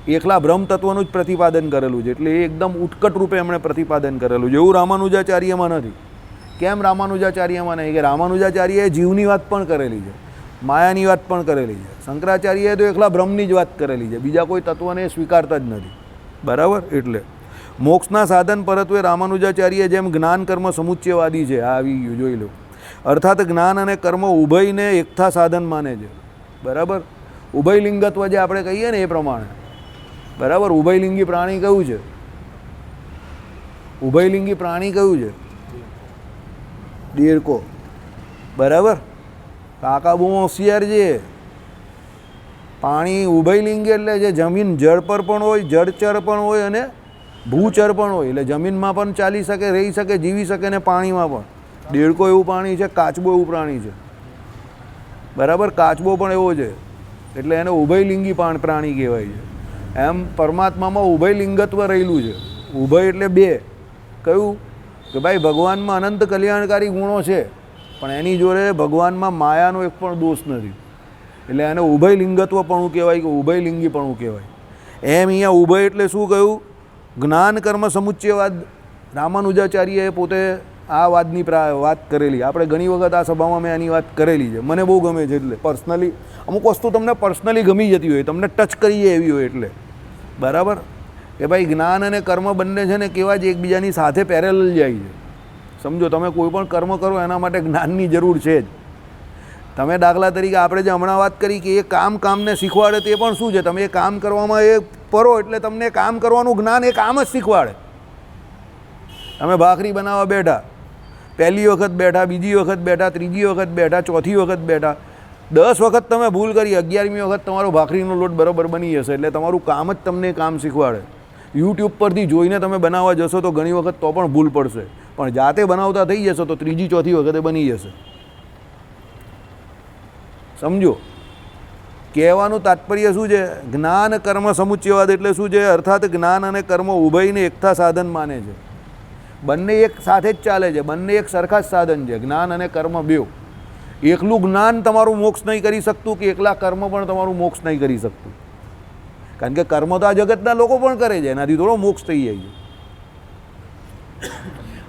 એકલા બ્રહ્મ તત્વનું જ પ્રતિપાદન કરેલું છે, એટલે એ એકદમ ઉત્કટ રૂપે એમણે પ્રતિપાદન કરેલું છે. એવું રામાનુજાચાર્યમાં નથી. કેમ રામાનુજાચાર્યમાં નહીં? કે રામાનુજાચાર્યએ જીવની વાત પણ કરેલી છે, માયાની વાત પણ કરેલી છે. શંકરાચાર્યએ તો એકલા બ્રહ્મની જ વાત કરેલી છે, બીજા કોઈ તત્વને સ્વીકારતા જ નથી. બરાબર. એટલે મોક્ષના સાધન પરત્વે રામાનુજાચાર્ય જેમ જ્ઞાન કર્મ સમુચ્ચયવાદી છે, આ આવી ગયું, જોઈ લો. અર્થાત જ્ઞાન અને કર્મ ઉભયને એકતા સાધન માને છે. બરાબર. ઉભયલિંગત્વ જે આપણે કહીએ ને એ પ્રમાણે. બરાબર. ઉભયલિંગી પ્રાણી કયું છે? ઉભયલિંગી પ્રાણી કયું છે? દેડકો. બરાબર. કાકા બહુ હોશિયાર છે. પાણી ઉભયલિંગી એટલે જે જમીન જળ પર પણ હોય, જળચર પણ હોય અને ભૂચર પણ હોય. એટલે જમીનમાં પણ ચાલી શકે, રહી શકે, જીવી શકે, ને પાણીમાં પણ. દેડકો એવું પ્રાણી છે, કાચબો એવું પ્રાણી છે. બરાબર. કાચબો પણ એવો છે, એટલે એને ઉભયલિંગી પ્રાણી કહેવાય છે. એમ પરમાત્મામાં ઉભયલિંગત્વ રહેલું છે. ઉભય એટલે બે. કયું? કે ભાઈ ભગવાનમાં અનંત કલ્યાણકારી ગુણો છે, પણ એની જોડે ભગવાનમાં માયાનો એક પણ દોષ નથી. એટલે એને ઉભયલિંગત્વ પણ કહેવાય, કે ઉભયલિંગી પણ કહેવાય. એમ અહીંયા ઉભય એટલે શું કહ્યું? જ્ઞાન કર્મ સમુચ્ચયવાદ. રામાનુજાચાર્યએ પોતે આ વાતની વાત કરેલી. આપણે ઘણી વખત આ સભામાં મેં આની વાત કરેલી છે. મને બહુ ગમે છે. એટલે પર્સનલી અમુક વસ્તુ તમને પર્સનલી ગમી જતી હોય, તમને ટચ કરીએ એવી હોય. એટલે બરાબર કે ભાઈ જ્ઞાન અને કર્મ બંને છે ને કેવા જ એકબીજાની સાથે પેરેલલ જાય છે. સમજો. તમે કોઈ પણ કર્મ કરો એના માટે જ્ઞાનની જરૂર છે જ. તમે દાખલા તરીકે આપણે જે હમણાં વાત કરી કે એ કામને શીખવાડે, તે પણ શું છે? તમે એ કામ કરવામાં એ પરો એટલે તમને કામ કરવાનું જ્ઞાન એ કામ જ શીખવાડે. તમે ભાખરી બનાવવા બેઠા, પહેલી વખત બેઠા, બીજી વખત બેઠા, ત્રીજી વખત બેઠા, ચોથી વખત બેઠા, 10 વખત તમે ભૂલ કરી, 11મી વખત તમારો ભાખરીનો લોટ બરાબર બની જશે. એટલે તમારું કામ જ તમને કામ શીખવાડે. યુટ્યુબ પરથી જોઈને તમે બનાવવા જશો તો ઘણી વખત તો પણ ભૂલ પડશે, પણ જાતે બનાવતા થઈ જશો તો ત્રીજી ચોથી વખતે બની જશે. સમજો કહેવાનું તાત્પર્ય શું છે? જ્ઞાન કર્મ સમુચ્ચયવાદ એટલે શું છે? અર્થાત જ્ઞાન અને કર્મ ઉભયને એકતા સાધન માને છે. બંને એક સાથે જ ચાલે છે, બંને એક સરખા જ સાધન છે, જ્ઞાન અને કર્મ બેવ. એકલું જ્ઞાન તમારું મોક્ષ નહીં કરી શકતું કે એકલા કર્મ પણ તમારું મોક્ષ નહીં કરી શકતું. કારણ કે કર્મ તો આ જગતના લોકો પણ કરે છે, એનાથી થોડો મોક્ષ થઈ જાય છે.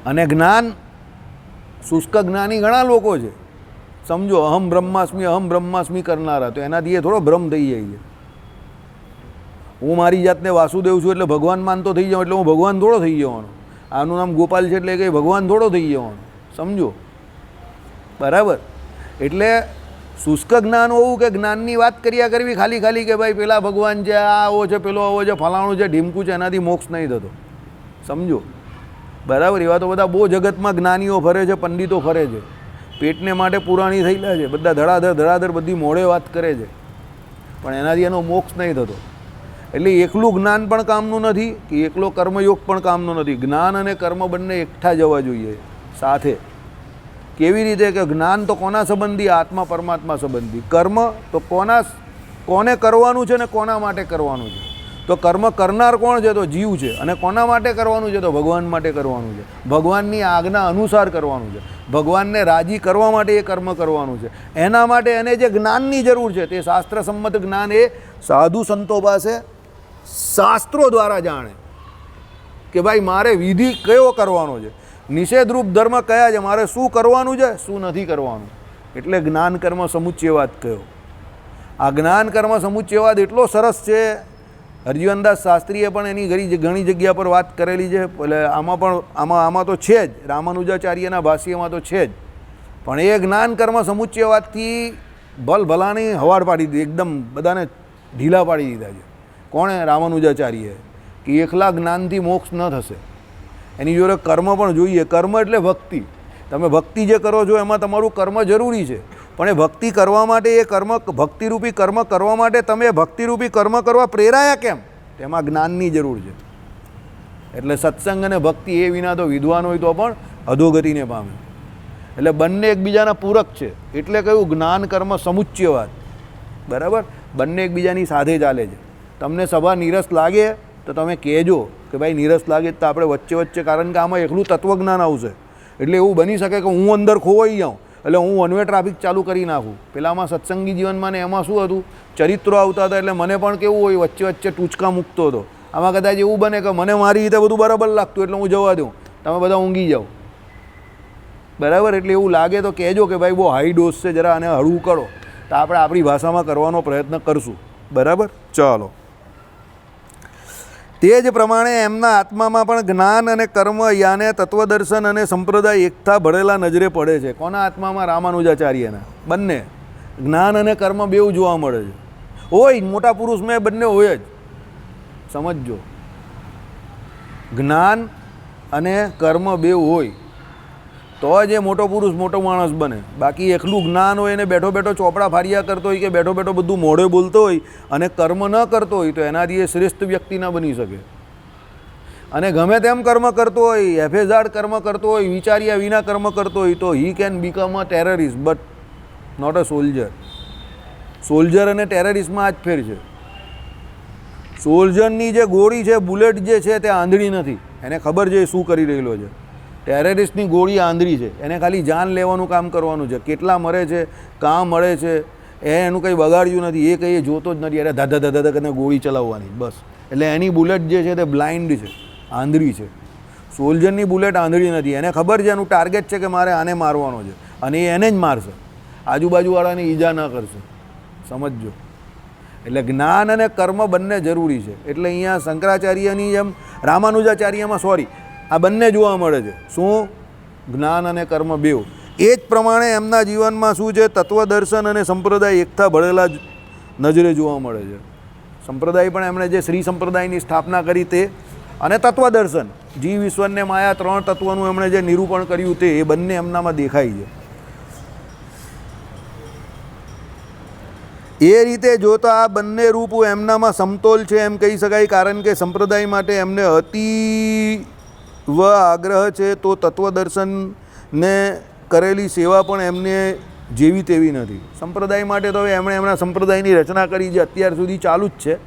અને જ્ઞાન શુષ્ક જ્ઞાની ઘણા લોકો છે. સમજો અહમ બ્રહ્માસ્મિ કરનારા, તો એનાથી એ થોડો ભ્રમ થઈ જાય છે. હું મારી જાતને વાસુદેવ છું એટલે ભગવાન માનતો થઈ જાઉં એટલે હું ભગવાન થોડો થઈ જવાનો. આનું નામ ગોપાલ છે એટલે કંઈ ભગવાન થોડો થઈ જવાનો. સમજો બરાબર? એટલે શુષ્ક જ્ઞાન હોવું કે જ્ઞાનની વાત કર્યા કરવી ખાલી ખાલી કે ભાઈ પેલા ભગવાન છે, આ આવો છે, પેલો આવો છે, ફલાણું છે, ઢીમકું છે, એનાથી મોક્ષ નહીં થતો. સમજો બરાબર? એવા તો બધા બહુ જગતમાં જ્ઞાનીઓ ફરે છે, પંડિતો ફરે છે, પેટને માટે પુરાણી થયેલા છે, બધા ધડાધડ બધી મોડે વાત કરે છે, પણ એનાથી એનો મોક્ષ નહીં થતો. એટલે એકલું જ્ઞાન પણ કામનું નથી કે એકલો કર્મયોગ પણ કામનો નથી. જ્ઞાન અને કર્મ બંને એકઠા જવા જોઈએ સાથે. કેવી રીતે? કે જ્ઞાન તો કોના સંબંધી? આત્મા પરમાત્મા સંબંધી. કર્મ તો કોને કરવાનું છે ને કોના માટે કરવાનું છે? તો કર્મ કરનાર કોણ છે? તો જીવ છે. અને કોના માટે કરવાનું છે? તો ભગવાન માટે કરવાનું છે. ભગવાનની આજ્ઞા અનુસાર કરવાનું છે. ભગવાનને રાજી કરવા માટે એ કર્મ કરવાનું છે. એના માટે એને જે જ્ઞાનની જરૂર છે તે શાસ્ત્ર સંમત જ્ઞાન એ સાધુ સંતો પાસે શાસ્ત્રો દ્વારા જાણે કે ભાઈ મારે વિધિ કયો કરવાનો છે, નિષેધરૂપ ધર્મ કયા છે, મારે શું કરવાનું છે, શું નથી કરવાનું. એટલે જ્ઞાન કર્મ સમુચ્ચયવાદ કયો. આ જ્ઞાન કર્મ સમુચ્ચયવાદ એટલો સરસ છે. હરજીવનદાસ શાસ્ત્રીએ પણ એની ઘણી જગ્યા પર વાત કરેલી છે. એટલે આમાં તો છે જ, રામાનુજાચાર્યના ભાષ્યમાં તો છે જ. પણ એ જ્ઞાન કર્મ સમુચ્ચયવાદથી ભલાની હવાડ પાડી દીધી, એકદમ બધાને ઢીલા પાડી દીધા છે. કોણે? રામાનુજાચાર્યએ. કે એકલા જ્ઞાનથી મોક્ષ ન થશે, એની જોડે કર્મ પણ જોઈએ. કર્મ એટલે ભક્તિ. તમે ભક્તિ જે કરો છો એમાં તમારું કર્મ જરૂરી છે, પણ એ ભક્તિ કરવા માટે એ ભક્તિરૂપી કર્મ કરવા માટે તમે ભક્તિરૂપી કર્મ કરવા પ્રેરાયા કેમ? તેમાં જ્ઞાનની જરૂર છે. એટલે સત્સંગ અને ભક્તિ એ વિના તો વિદ્વાન હોય તો પણ અધોગતિને પામે. એટલે બંને એકબીજાના પૂરક છે. એટલે કહ્યું જ્ઞાન કર્મ સમુચ્ચયવાદ. બરાબર? બંને એકબીજાની સાથે ચાલે છે. તમને સભા નીરસ લાગે તો તમે કહેજો કે ભાઈ નીરસ લાગે તો આપણે વચ્ચે, કારણ કે આમાં એકલું તત્વજ્ઞાન આવશે. એટલે એવું બની શકે કે હું અંદર ખોવાઈ જાઉં એટલે હું વન વે ટ્રાફિક ચાલુ કરી નાખું. પેલામાં સત્સંગી જીવનમાં ને એમાં શું હતું? ચરિત્રો આવતા હતા એટલે મને પણ કેવું હોય વચ્ચે ટૂચકા મૂકતો હતો. આમાં કદાચ એવું બને કે મને મારી રીતે બધું બરાબર લાગતું એટલે હું જવા દઉં, તમે બધા ઊંઘી જાઓ. બરાબર? એટલે એવું લાગે તો કહેજો કે ભાઈ બહુ હાઈ ડોઝ છે, જરા આને હળવું કરો, તો આપણે આપણી ભાષામાં કરવાનો પ્રયત્ન કરશું. બરાબર? ચાલો. તે જ પ્રમાણે એમના આત્મામાં પણ જ્ઞાન અને કર્મ યાને તત્વદર્શન અને સંપ્રદાય એકતા ભળેલા નજરે પડે છે. કોના આત્મામાં? રામાનુજાચાર્યના. બંને જ્ઞાન અને કર્મ બેઉ જોવા મળે છે. હોય મોટા પુરુષમાં બંને હોય જ. સમજજો, જ્ઞાન અને કર્મ બેઉ હોય તો જ એ મોટો પુરુષ મોટો માણસ બને. બાકી એકલું જ્ઞાન હોય ને બેઠો બેઠો ચોપડા ફારિયા કરતો હોય કે બેઠો બેઠો બધું મોઢે બોલતો હોય અને કર્મ ન કરતો હોય તો એનાથી એ શ્રેષ્ઠ વ્યક્તિ ન બની શકે. અને ગમે તેમ કર્મ કરતો હોય, એફેઝાડ કર્મ કરતો હોય, વિચાર્યા વિના કર્મ કરતો હોય તો he can become a terrorist but not a soldier. Soldier અને ટેરરિસ્ટમાં આ જ ફેર છે. સોલ્જરની જે ગોળી છે, બુલેટ જે છે તે આંધળી નથી, એને ખબર છે એ શું કરી રહેલો છે. ટેરરિસ્ટની ગોળી આંધળી છે, એને ખાલી જાન લેવાનું કામ કરવાનું છે. કેટલા મરે છે, કાં મળે છે, એનું કંઈ બગાડ્યું નથી, એ કંઈ જોતો જ નથી. અરે દાદા દાદા કરીને ગોળી ચલાવવાની બસ. એટલે એની બુલેટ જે છે તે બ્લાઇન્ડ છે, આંધળી છે. સોલ્જરની બુલેટ આંધળી નથી, એને ખબર છે એનું ટાર્ગેટ છે કે મારે આને મારવાનો છે અને એ એને જ મારશે, આજુબાજુવાળાને ઈજા ન કરશે. સમજજો. એટલે જ્ઞાન અને કર્મ બંને જરૂરી છે. એટલે અહીંયા શંકરાચાર્યની જેમ રામાનુજાચાર્યમાં આ બંને જોવા મળે છે. શું? જ્ઞાન અને કર્મ બેઉ. એ જ પ્રમાણે એમના જીવનમાં શું છે? તત્વદર્શન અને સંપ્રદાય એકતા ભળેલા નજરે જોવા મળે છે. સંપ્રદાય પણ એમણે જે શ્રી સંપ્રદાયની સ્થાપના કરી તે, અને તત્વદર્શન જીવ ઈશ્વરને માયા 3 તત્વનું એમણે જે નિરૂપણ કર્યું તે એ બંને એમનામાં દેખાય છે. એ રીતે જોતા આ બંને રૂપ એમનામાં સમતોલ છે એમ કહી શકાય. કારણ કે સંપ્રદાય માટે એમને અતિ આગ્રહ છે તો તત્વદર્શનને કરેલી સેવા પણ એમને જેવી તેવી નથી. સંપ્રદાય માટે તો હવે એમણે એમના સંપ્રદાયની રચના કરી જે અત્યાર સુધી ચાલુ જ છે,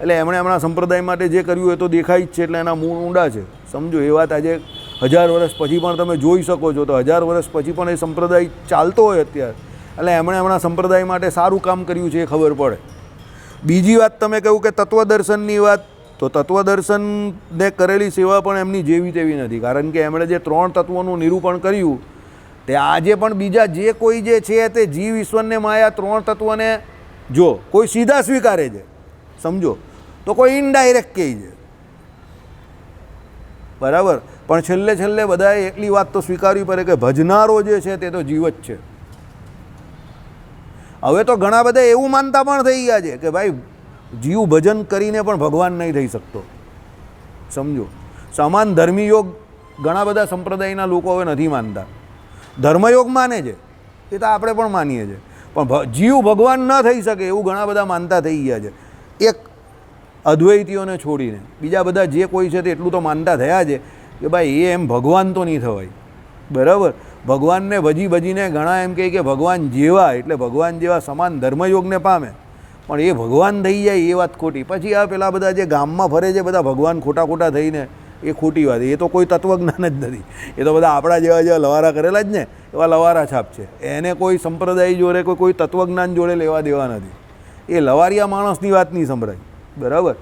એટલે એમણે એમના સંપ્રદાય માટે જે કર્યું એ તો દેખાય જ છે, એટલે એના મૂળ ઊંડા છે. સમજો, એ વાત આજે 1000 વર્ષ પછી પણ તમે જોઈ શકો છો. તો 1000 વર્ષ પછી પણ એ સંપ્રદાય ચાલતો હોય અત્યારે, એટલે એમણે એમના સંપ્રદાય માટે સારું કામ કર્યું છે એ ખબર પડે. બીજી વાત તમે કહ્યું કે તત્વદર્શનની વાત, તો તત્વદર્શનને કરેલી સેવા પણ એમની જેવી તેવી નથી. કારણ કે એમણે જે 3 તત્વોનું નિરૂપણ કર્યું તે આજે પણ બીજા જે કોઈ જે છે તે જીવ ઈશ્વરને માયા 3 તત્વને જો કોઈ સીધા સ્વીકારે છે, સમજો, તો કોઈ ઇનડાયરેક્ટ કહે છે, બરાબર. પણ છેલ્લે છેલ્લે બધાએ એટલી વાત તો સ્વીકારવી પડે કે ભજનારો જે છે તે તો જીવ જ છે. હવે તો ઘણા બધા એવું માનતા પણ થઈ ગયા છે કે ભાઈ જીવ ભજન કરીને પણ ભગવાન નહીં થઈ શકતો. સમજો, સમાન ધર્મી યોગ ઘણા બધા સંપ્રદાયના લોકો હવે નથી માનતા. ધર્મયોગ માને છે, એ તો આપણે પણ માનીએ છીએ, પણ જીવ ભગવાન ન થઈ શકે એવું ઘણા બધા માનતા થઈ ગયા છે. એક અદ્વૈતીઓને છોડીને બીજા બધા જે કોઈ છે તે એટલું તો માનતા થયા છે કે ભાઈ એ એમ ભગવાન તો નહીં થવાય, બરાબર. ભગવાનને ભજી ભજીને ઘણા એમ કહે કે ભગવાન જેવા, એટલે ભગવાન જેવા સમાન ધર્મયોગને પામે, પણ એ ભગવાન થઈ જાય એ વાત ખોટી. પછી આ પેલા બધા જે ગામમાં ફરે છે બધા ભગવાન ખોટા ખોટા થઈને, એ ખોટી વાત. એ તો કોઈ તત્વજ્ઞાન જ નથી, એ તો બધા આપણા જેવા લવારા કરેલા જ ને, એવા લવારા છાપ છે. એને કોઈ સંપ્રદાય જોડે કોઈ તત્વજ્ઞાન જોડે લેવા દેવા નથી. એ લવારિયા માણસની વાત નહીં સંભળાય, બરાબર.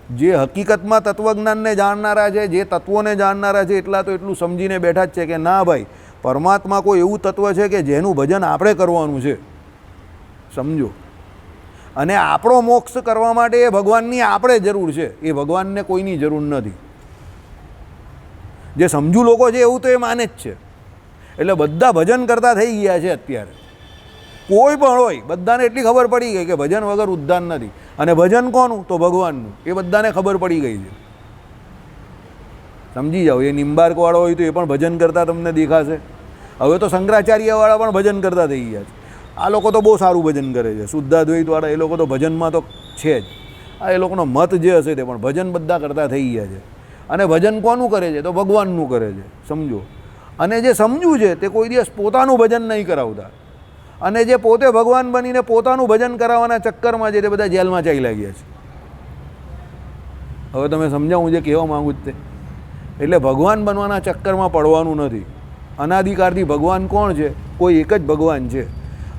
જે હકીકતમાં તત્વજ્ઞાનને જાણનારા છે, જે તત્વોને જાણનારા છે, એટલા તો એટલું સમજીને બેઠા જ છે કે ના ભાઈ, પરમાત્મા કોઈ એવું તત્વ છે કે જેનું ભજન આપણે કરવાનું છે, સમજો. અને આપણો મોક્ષ કરવા માટે એ ભગવાનની આપણે જરૂર છે, એ ભગવાનને કોઈની જરૂર નથી. જે સમજુ લોકો છે એવું તો એ માને જ છે. એટલે બધા ભજન કરતા થઈ ગયા છે અત્યારે, કોઈ પણ હોય, બધાને એટલી ખબર પડી ગઈ કે ભજન વગર ઉદ્ધાર નથી. અને ભજન કોનું? તો ભગવાનનું. એ બધાને ખબર પડી ગઈ છે, સમજી જાઓ. એ નિંબાર્કવાળો હોય તો એ પણ ભજન કરતા તમને દેખાશે. હવે તો શંકરાચાર્યવાળા પણ ભજન કરતા થઈ ગયા છે. આ લોકો તો બહુ સારું ભજન કરે છે, શુદ્ધાદ્વૈતવાળા. એ લોકો તો ભજનમાં તો છે જ. આ એ લોકોનો મત જે હશે તે પણ ભજન બધા કરતા થઈ ગયા છે. અને ભજન કોનું કરે છે? તો ભગવાનનું કરે છે, સમજો. અને જે સમજ્યું છે તે કોઈ દિવસ પોતાનું ભજન નહીં કરાવતા. અને જે પોતે ભગવાન બનીને પોતાનું ભજન કરાવવાના ચક્કરમાં છે તે બધા જેલમાં ચાલ્યા ગયા છે. હવે તમે સમજાવું જે કહેવા માગું જ તે. એટલે ભગવાન બનવાના ચક્કરમાં પડવાનું નથી. અનાદિકાળથી ભગવાન કોણ છે? કોઈ એક જ ભગવાન છે.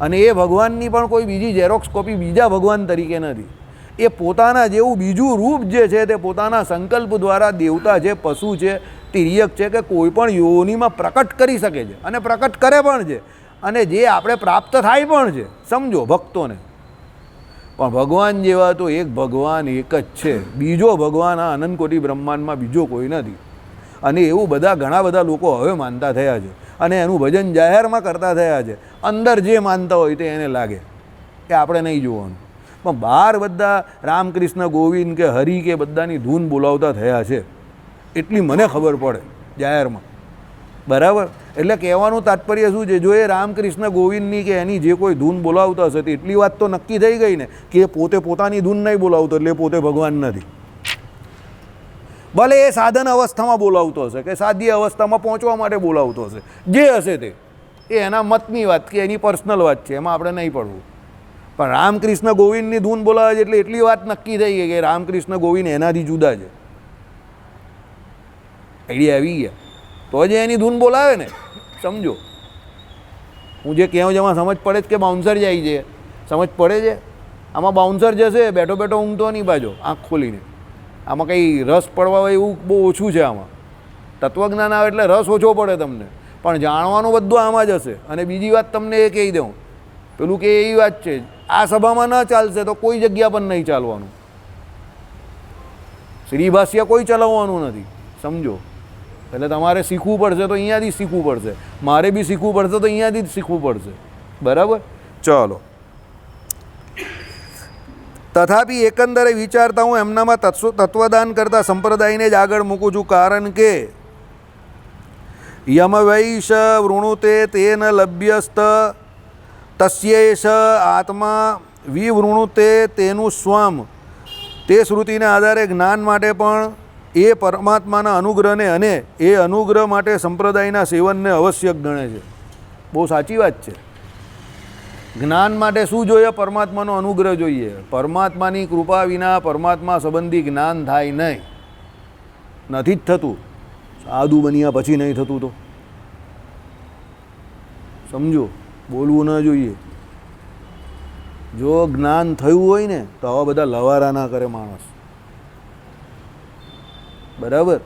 અને એ ભગવાનની પણ કોઈ બીજી ઝેરોક્સ કોપી બીજા ભગવાન તરીકે નથી. એ પોતાના જેવું બીજું રૂપ જે છે તે પોતાના સંકલ્પ દ્વારા દેવતા છે, પશુ છે, તિર્યક છે કે કોઈ પણ યોનિમાં પ્રકટ કરી શકે છે, અને પ્રકટ કરે પણ છે. અને જે આપણે પ્રાપ્ત થાય પણ છે, સમજો, ભક્તોને. પણ ભગવાન જેવા તો એક ભગવાન એક જ છે. બીજો ભગવાન આ અનંતકોટી બ્રહ્માંડમાં બીજો કોઈ નથી. અને એવું ઘણા બધા લોકો હવે માનતા થયા છે, અને એનું ભજન જાહેરમાં કરતા થયા છે. અંદર જે માનતા હોય તે એને લાગે કે આપણે નહીં જોવાનું. પણ બહાર બધા રામકૃષ્ણ ગોવિંદ કે હરિ કે બધાની ધૂન બોલાવતા થયા છે, એટલી મને ખબર પડે જાહેરમાં, બરાબર. એટલે કહેવાનું તાત્પર્ય શું છે? જો એ રામકૃષ્ણ ગોવિંદની કે એની જે કોઈ ધૂન બોલાવતા હશે તે એટલી વાત તો નક્કી થઈ ગઈ ને કે એ પોતે પોતાની ધૂન નહીં બોલાવતો, એટલે પોતે ભગવાન નથી. ભલે એ સાધન અવસ્થામાં બોલાવતો હશે કે સાદી અવસ્થામાં પહોંચવા માટે બોલાવતો હશે, જે હશે તે એ એના મતની વાત કે એની પર્સનલ વાત છે, એમાં આપણે નહીં પડવું. પણ રામકૃષ્ણ ગોવિંદની ધૂન બોલાવે છે એટલે એટલી વાત નક્કી થઈ ગઈ કે રામકૃષ્ણ ગોવિંદ એનાથી જુદા છે. આઈડિયા આવી ગયા તો જ એની ધૂન બોલાવે ને, સમજો. હું જે કહું છું એમાં સમજ પડે જ કે બાઉન્સર જાય છે, સમજ પડે છે? આમાં બાઉન્સર જશે, બેઠો બેઠો ઊંઘતો નહીં પાછો આંખ ખોલીને. આમાં કંઈ રસ પડવા હોય એવું બહુ ઓછું છે. આમાં તત્વજ્ઞાન આવે એટલે રસ ઓછો પડે તમને, પણ જાણવાનું બધું આમાં જ હશે. અને બીજી વાત તમને એ કહી દઉં, પેલું કે એવી વાત છે, આ સભામાં ન ચાલશે તો કોઈ જગ્યા પર નહીં ચાલવાનું. શ્રીભાષ્ય કોઈ ચલાવવાનું નથી, સમજો. એટલે તમારે શીખવું પડશે તો અહીંયાથી શીખવું પડશે, મારે બી શીખવું પડશે તો અહીંયાથી જ શીખવું પડશે, બરાબર. ચલો. તથાપિ એકંદરે વિચારતા હું એમનામાં તત્વદાન કરતા સંપ્રદાયને જ આગળ મૂકું છું. કારણ કે યમવૈશ વૃણુતે તેન લભ્યસ્ત તસ્યેશ આત્મા વિવૃણુતે તેનું સ્વમ. તે શ્રુતિને આધારે જ્ઞાન માટે પણ એ પરમાત્માના અનુગ્રહને અને એ અનુગ્રહ માટે સંપ્રદાયના સેવનને આવશ્યક ગણે છે. બહુ સાચી વાત છે. જ્ઞાન માટે શું જોઈએ? પરમાત્માનો અનુગ્રહ જોઈએ. પરમાત્માની કૃપા વિના પરમાત્મા સંબંધી જ્ઞાન થાય નહીં, નથી જ થતું. સાધુ બન્યા પછી નહીં થતું તો સમજો, બોલવું ન જોઈએ. જો જ્ઞાન થયું હોય ને તો આવા બધા લવારા ના કરે માણસ, બરાબર?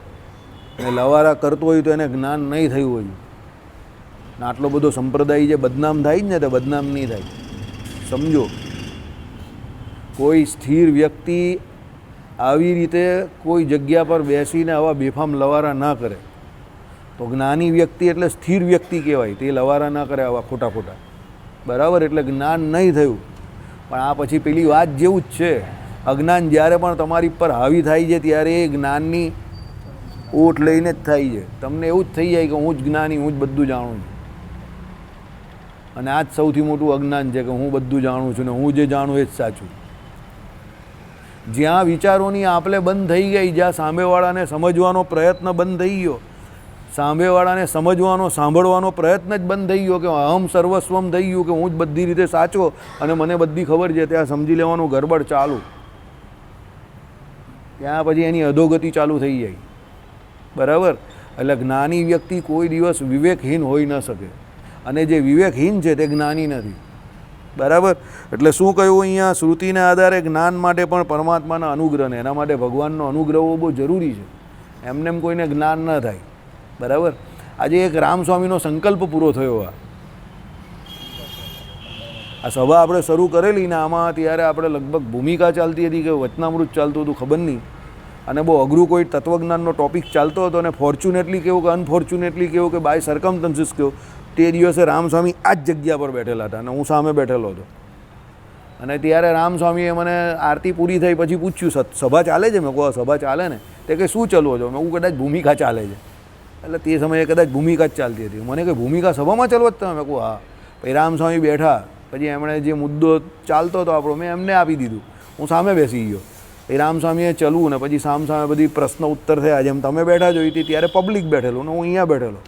અને લવારા કરતો હોય તો એને જ્ઞાન નહીં થયું હોય. ને આટલો બધો સંપ્રદાય જે બદનામ થાય જ ને તે બદનામ નહીં થાય, સમજો. કોઈ સ્થિર વ્યક્તિ આવી રીતે કોઈ જગ્યા પર બેસીને આવા બેફામ લવારા ના કરે તો જ્ઞાની વ્યક્તિ એટલે સ્થિર વ્યક્તિ કહેવાય. તે લવારા ના કરે આવા ખોટા ખોટા, બરાબર? એટલે જ્ઞાન નહીં થયું. પણ આ પછી પેલી વાત જેવું જ છે. અજ્ઞાન જ્યારે પણ તમારી પર હાવી થાય છે ત્યારે એ જ્ઞાનની ઓઠ લઈને જ થાય છે. તમને એવું જ થઈ જાય કે હું જ જ્ઞાની, હું જ બધું જાણું છું. અને આ જ સૌથી મોટું અજ્ઞાન છે કે હું બધું જાણું છું ને હું જે જાણું એ જ સાચું. જ્યાં વિચારોની આપલે બંધ થઈ ગઈ, જ્યાં સામેવાળાને સમજવાનો પ્રયત્ન બંધ થઈ ગયો, સામેવાળાને સમજવાનો સાંભળવાનો પ્રયત્ન જ બંધ થઈ ગયો કે અહમ સર્વસ્વમ થઈ ગયું કે હું જ બધી રીતે સાચો અને મને બધી ખબર છે, ત્યાં સમજી લેવાનું ગરબડ ચાલુ. ત્યાં પછી એની અધોગતિ ચાલુ થઈ જાય, બરાબર? એટલે જ્ઞાની વ્યક્તિ કોઈ દિવસ વિવેકહીન હોઈ ન શકે. અને જે વિવેકહીન છે તે જ્ઞાની નથી, બરાબર? એટલે શું કહ્યું અહીંયા? શ્રુતિના આધારે જ્ઞાન માટે પણ પરમાત્માના અનુગ્રહને, એના માટે ભગવાનનો અનુગ્રહ બહુ જરૂરી છે. એમને એમ કોઈને જ્ઞાન ન થાય, બરાબર? આજે એક રામસ્વામીનો સંકલ્પ પૂરો થયો. આ સભા આપણે શરૂ કરેલી ને આમાં ત્યારે આપણે લગભગ ભૂમિકા ચાલતી હતી કે વચનામૃત ચાલતું હતું, ખબર નહીં. અને બહુ અઘરું કોઈ તત્વજ્ઞાનનો ટોપિક ચાલતો હતો અને ફોર્ચ્યુનેટલી કેવું કે અનફોર્ચ્યુનેટલી કેવું કે બાય સર્કમસ્ટન્સીસ કેવું તે દિવસે રામસ્વામી આ જ જગ્યા પર બેઠેલા હતા અને હું સામે બેઠેલો હતો. અને ત્યારે રામસ્વામીએ મને આરતી પૂરી થઈ પછી પૂછ્યું, સભા ચાલે છે? મેં કહું સભા ચાલે ને. તે કે શું ચલવો છો? મેં કદાચ ભૂમિકા ચાલે છે. એટલે તે સમયે કદાચ ભૂમિકા જ ચાલતી હતી. મને કે ભૂમિકા સભામાં ચાલવો જ તમે? મેં કહું હા. પછી રામસ્વામી બેઠા, પછી એમણે જે મુદ્દો ચાલતો હતો આપણો મેં એમને આપી દીધું, હું સામે બેસી ગયો. એ રામસ્વામીએ ચલવું ને પછી સામે બધી પ્રશ્ન ઉત્તર થયા. જેમ તમે બેઠા જોઈ હતી ત્યારે પબ્લિક બેઠેલું ને હું અહીંયા બેઠેલો.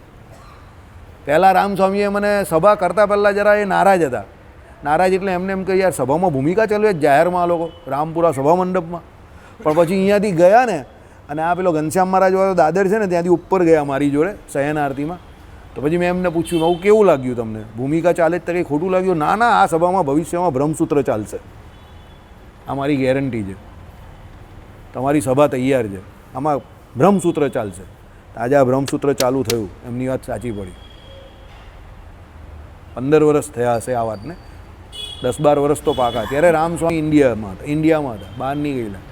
પહેલાં રામસ્વામીએ મને સભા કરતાં પહેલાં જરા એ નારાજ હતા. નારાજ એટલે એમને એમ કહે યાર સભામાં ભૂમિકા ચાલુ જ જાહેરમાં આ લોકો રામપુરા સભા મંડપમાં. પણ પછી અહીંયાથી ગયા ને અને આ પેલો ઘનશ્યામ મહારાજવાળો દાદર છે ને ત્યાંથી ઉપર ગયા મારી જોડે શયન આરતીમાં. તો પછી મેં એમને પૂછ્યું, આવું કેવું લાગ્યું તમને? ભૂમિકા ચાલે જ તો કંઈ ખોટું લાગ્યું? ના ના, આ સભામાં ભવિષ્યમાં બ્રહ્મસૂત્ર ચાલશે, આ મારી ગેરંટી છે. તમારી સભા તૈયાર છે, આમાં બ્રહ્મસૂત્ર ચાલશે. આજે આ બ્રહ્મસૂત્ર ચાલુ થયું, એમની વાત સાચી પડી. 15 વર્ષ થયા હશે આ વાતને, 10-12 વર્ષ તો પાકા. ત્યારે રામસ્વામી ઇન્ડિયામાં હતા, બહાર નહીં ગયેલા.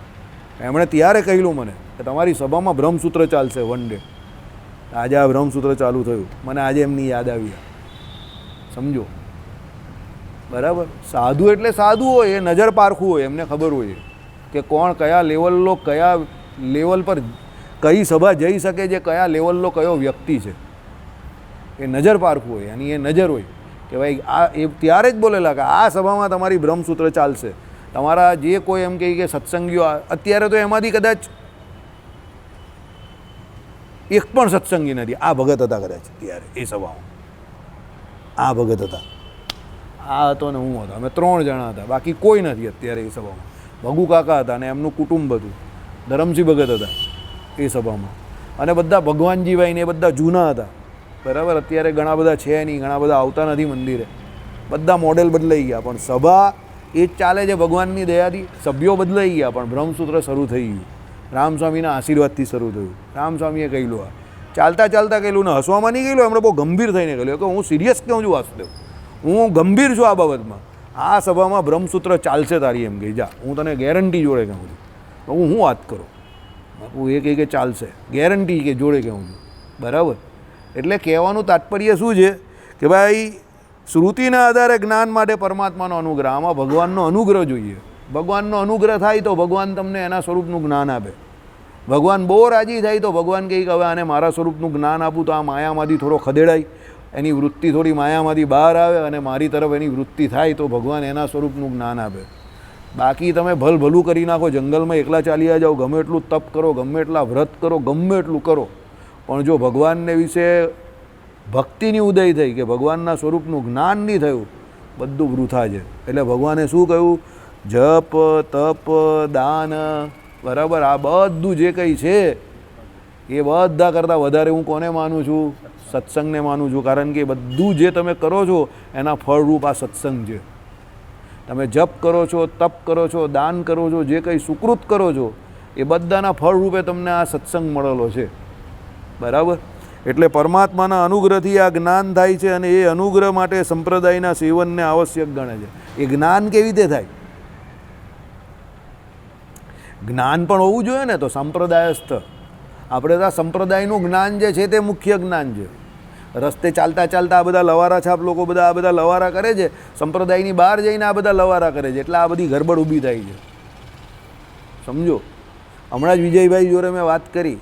એમણે ત્યારે કહેલું મને કે તમારી સભામાં બ્રહ્મસૂત્ર ચાલશે વન ડે. આજે આ બ્રહ્મસૂત્ર ચાલુ થયું, મને આજે એમની યાદ આવી. સમજો, બરાબર? સાધુ એટલે સાધુ હોય, એ નજર પારખું હોય, એમને ખબર હોય કે કોણ કયા લેવલ પર કઈ સભા જઈ શકે છે, કયા લેવલનો કયો વ્યક્તિ છે. એ નજર પારખું હોય, એની એ નજર હોય કે ભાઈ આ એ ત્યારે જ બોલેલા કે આ સભામાં તમારી બ્રહ્મસૂત્ર ચાલશે. તમારા જે કોઈ એમ કહે કે સત્સંગીઓ અત્યારે તો એમાંથી કદાચ એક પણ સત્સંગી નથી. આ ભગત હતા કદાચ ત્યારે એ સભામાં, આ ભગત હતા, આ હતો ને હું હતો, અમે 3 જણા હતા, બાકી કોઈ નથી અત્યારે એ સભામાં. ભગુ કાકા હતા અને એમનું કુટુંબ હતું, ધરમસિંહ ભગત હતા એ સભામાં. અને બધા ભગવાનજીભાઈ ને એ બધા જૂના હતા, બરાબર? અત્યારે ઘણા બધા છે નહીં, ઘણા બધા આવતા નથી મંદિરે, બધા મોડેલ બદલાઈ ગયા. પણ સભા એ જ ચાલે છે ભગવાનની દયાથી. સભ્યો બદલાઈ ગયા પણ બ્રહ્મસૂત્ર શરૂ થઈ ગયું, રામસ્વામીના આશીર્વાદથી શરૂ થયું. રામસ્વામીએ કહેલું, આ ચાલતા કહેલું ને હસવામાં નહીં કહેલું, એમણે બહુ ગંભીર થઈને કહેલું કે હું સિરિયસ કહું છું વાસુદેવ, હું ગંભીર છું આ બાબતમાં. આ સભામાં બ્રહ્મસૂત્ર ચાલશે તારી, એમ કહી જા, હું તને ગેરંટી જોડે કહું છું. હું વાત કરું, હું એ કહે કે ચાલશે, ગેરંટી કે જોડે કહું છું, બરાબર? એટલે કહેવાનું તાત્પર્ય શું છે કે ભાઈ શ્રુતિના આધારે જ્ઞાન માટે પરમાત્માનો અનુગ્રહ, આમાં ભગવાનનો અનુગ્રહ જોઈએ. ભગવાનનો અનુગ્રહ થાય તો ભગવાન તમને એના સ્વરૂપનું જ્ઞાન આપે. ભગવાન બહુ રાજી થાય તો ભગવાન કહે કે હવે આને મારા સ્વરૂપનું જ્ઞાન આપું તો આ માયામાંથી થોડો ખદેડાય, એની વૃત્તિ થોડી માયામાંથી બહાર આવે અને મારી તરફ એની વૃત્તિ થાય તો ભગવાન એના સ્વરૂપનું જ્ઞાન આપે. બાકી તમે ભલું કરી નાખો, જંગલમાં એકલા ચાલ્યા જાઓ, ગમે એટલું તપ કરો, ગમે એટલા વ્રત કરો, ગમે એટલું કરો, પણ જો ભગવાનને વિશે ભક્તિની ઉદય થઈ કે ભગવાનના સ્વરૂપનું જ્ઞાન નહીં થયું, બધું વૃથા છે. એટલે ભગવાને શું કહ્યું? જપ, તપ, દાન, બરાબર, આ બધું જે કંઈ છે એ બધા કરતાં વધારે હું કોને માનું છું? સત્સંગને માનું છું. કારણ કે બધું જે તમે કરો છો એના ફળરૂપ આ સત્સંગ છે. તમે જપ કરો છો, તપ કરો છો, દાન કરો છો, જે કંઈ સુકૃત કરો છો એ બધાના ફળરૂપે તમને આ સત્સંગ મળેલો છે. બરાબર. એટલે પરમાત્માના અનુગ્રહથી આ જ્ઞાન થાય છે અને એ અનુગ્રહ માટે સંપ્રદાયના સેવનને આવશ્યક ગણે છે. એ જ્ઞાન કેવી રીતે થાય? જ્ઞાન પણ હોવું જોઈએ ને. તો સંપ્રદાયસ્થ, આપણે તો આ સંપ્રદાયનું જ્ઞાન જે છે તે મુખ્ય જ્ઞાન છે. રસ્તે ચાલતા ચાલતા આ બધા લવારા છાપ લોકો બધા આ બધા લવારા કરે છે, સંપ્રદાયની બહાર જઈને આ બધા લવારા કરે છે, એટલે આ બધી ગરબડ ઊભી થાય છે. સમજો. હમણાં જ વિજયભાઈ જોડે મેં વાત કરી,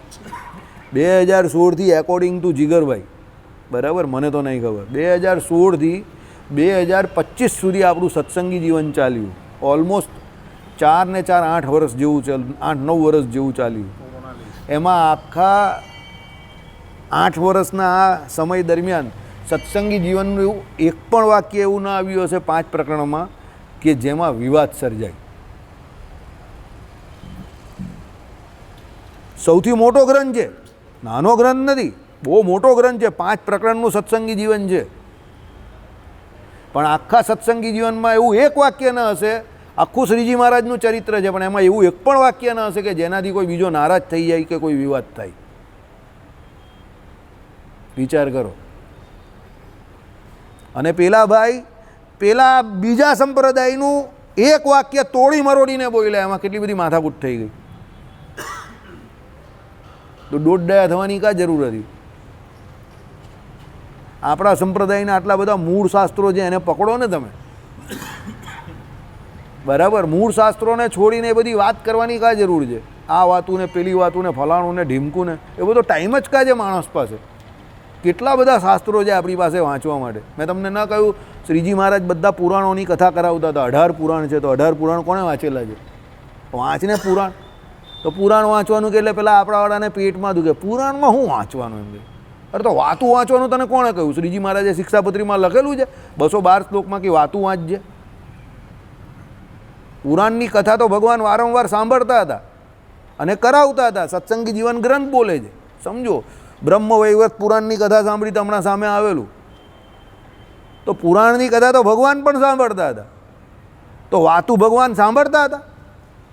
2016થી એકોર્ડિંગ ટુ જીગરભાઈ, બરાબર, મને તો નહીં ખબર, 2016થી 2025 સુધી આપણું સત્સંગી જીવન ચાલ્યું. ઓલમોસ્ટ 4 ને 4 8 વર્ષ જેવું ચાલ્યું, 8-9 વર્ષ જેવું ચાલ્યું. એમાં આખા 8 વર્ષના આ સમય દરમિયાન સત્સંગી જીવનનું એવું એક પણ વાક્ય એવું ના આવ્યું હશે 5 પ્રકરણમાં કે જેમાં વિવાદ સર્જાય. સૌથી મોટો ગ્રંથ છે, નાનો ગ્રંથ નથી, બહુ મોટો ગ્રંથ છે. 5 પ્રકરણનું સત્સંગી જીવન છે. પણ આખા સત્સંગી જીવનમાં એવું એક વાક્ય ન હશે. આખું શ્રીજી મહારાજનું ચરિત્ર છે, પણ એમાં એવું એક પણ વાક્ય ન હશે કે જેનાથી કોઈ બીજો નારાજ થઈ જાય કે કોઈ વિવાદ થાય. વિચાર કરો. અને પેલા ભાઈ પેલા બીજા સંપ્રદાયનું એક વાક્ય તોડી મરોડીને બોલ્યા, એમાં કેટલી બધી માથાકૂટ થઈ ગઈ. તો દોડડાયા થવાની કા જરૂર હતી? આપણા સંપ્રદાયના આટલા બધા મૂળ શાસ્ત્રો છે એને પકડો ને તમે. બરાબર. મૂળ શાસ્ત્રોને છોડીને એ બધી વાત કરવાની કા જરૂર છે? આ વાતું ને પેલી વાતું ને ફલાણું ને ઢીમકું ને એ બધો ટાઈમ જ કા છે માણસ પાસે? કેટલા બધા શાસ્ત્રો છે આપણી પાસે વાંચવા માટે. મેં તમને ન કહ્યું શ્રીજી મહારાજ બધા પુરાણોની કથા કરાવતા હતા. 18 પુરાણ છે, તો 18 પુરાણ કોણે વાંચેલા છે? વાંચને પુરાણ. તો પુરાણ વાંચવાનું કે એટલે પેલા આપણાવાળાને પેટમાં દુખે, પુરાણમાં શું વાંચવાનું એમ કે? અરે તો વાતું વાંચવાનું તને કોણે કહ્યું? શ્રીજી મહારાજે શિક્ષાપત્રીમાં લખેલું છે 212 શ્લોકમાં કે વાતું વાંચજે. પુરાણની કથા તો ભગવાન વારંવાર સાંભળતા હતા અને કરાવતા હતા. સત્સંગી જીવન ગ્રંથ બોલે છે. સમજો. બ્રહ્મ વૈવર્ત પુરાણની કથા સાંભળી તો હમણાં સામે આવેલું. તો પુરાણની કથા તો ભગવાન પણ સાંભળતા હતા. તો વાતું ભગવાન સાંભળતા હતા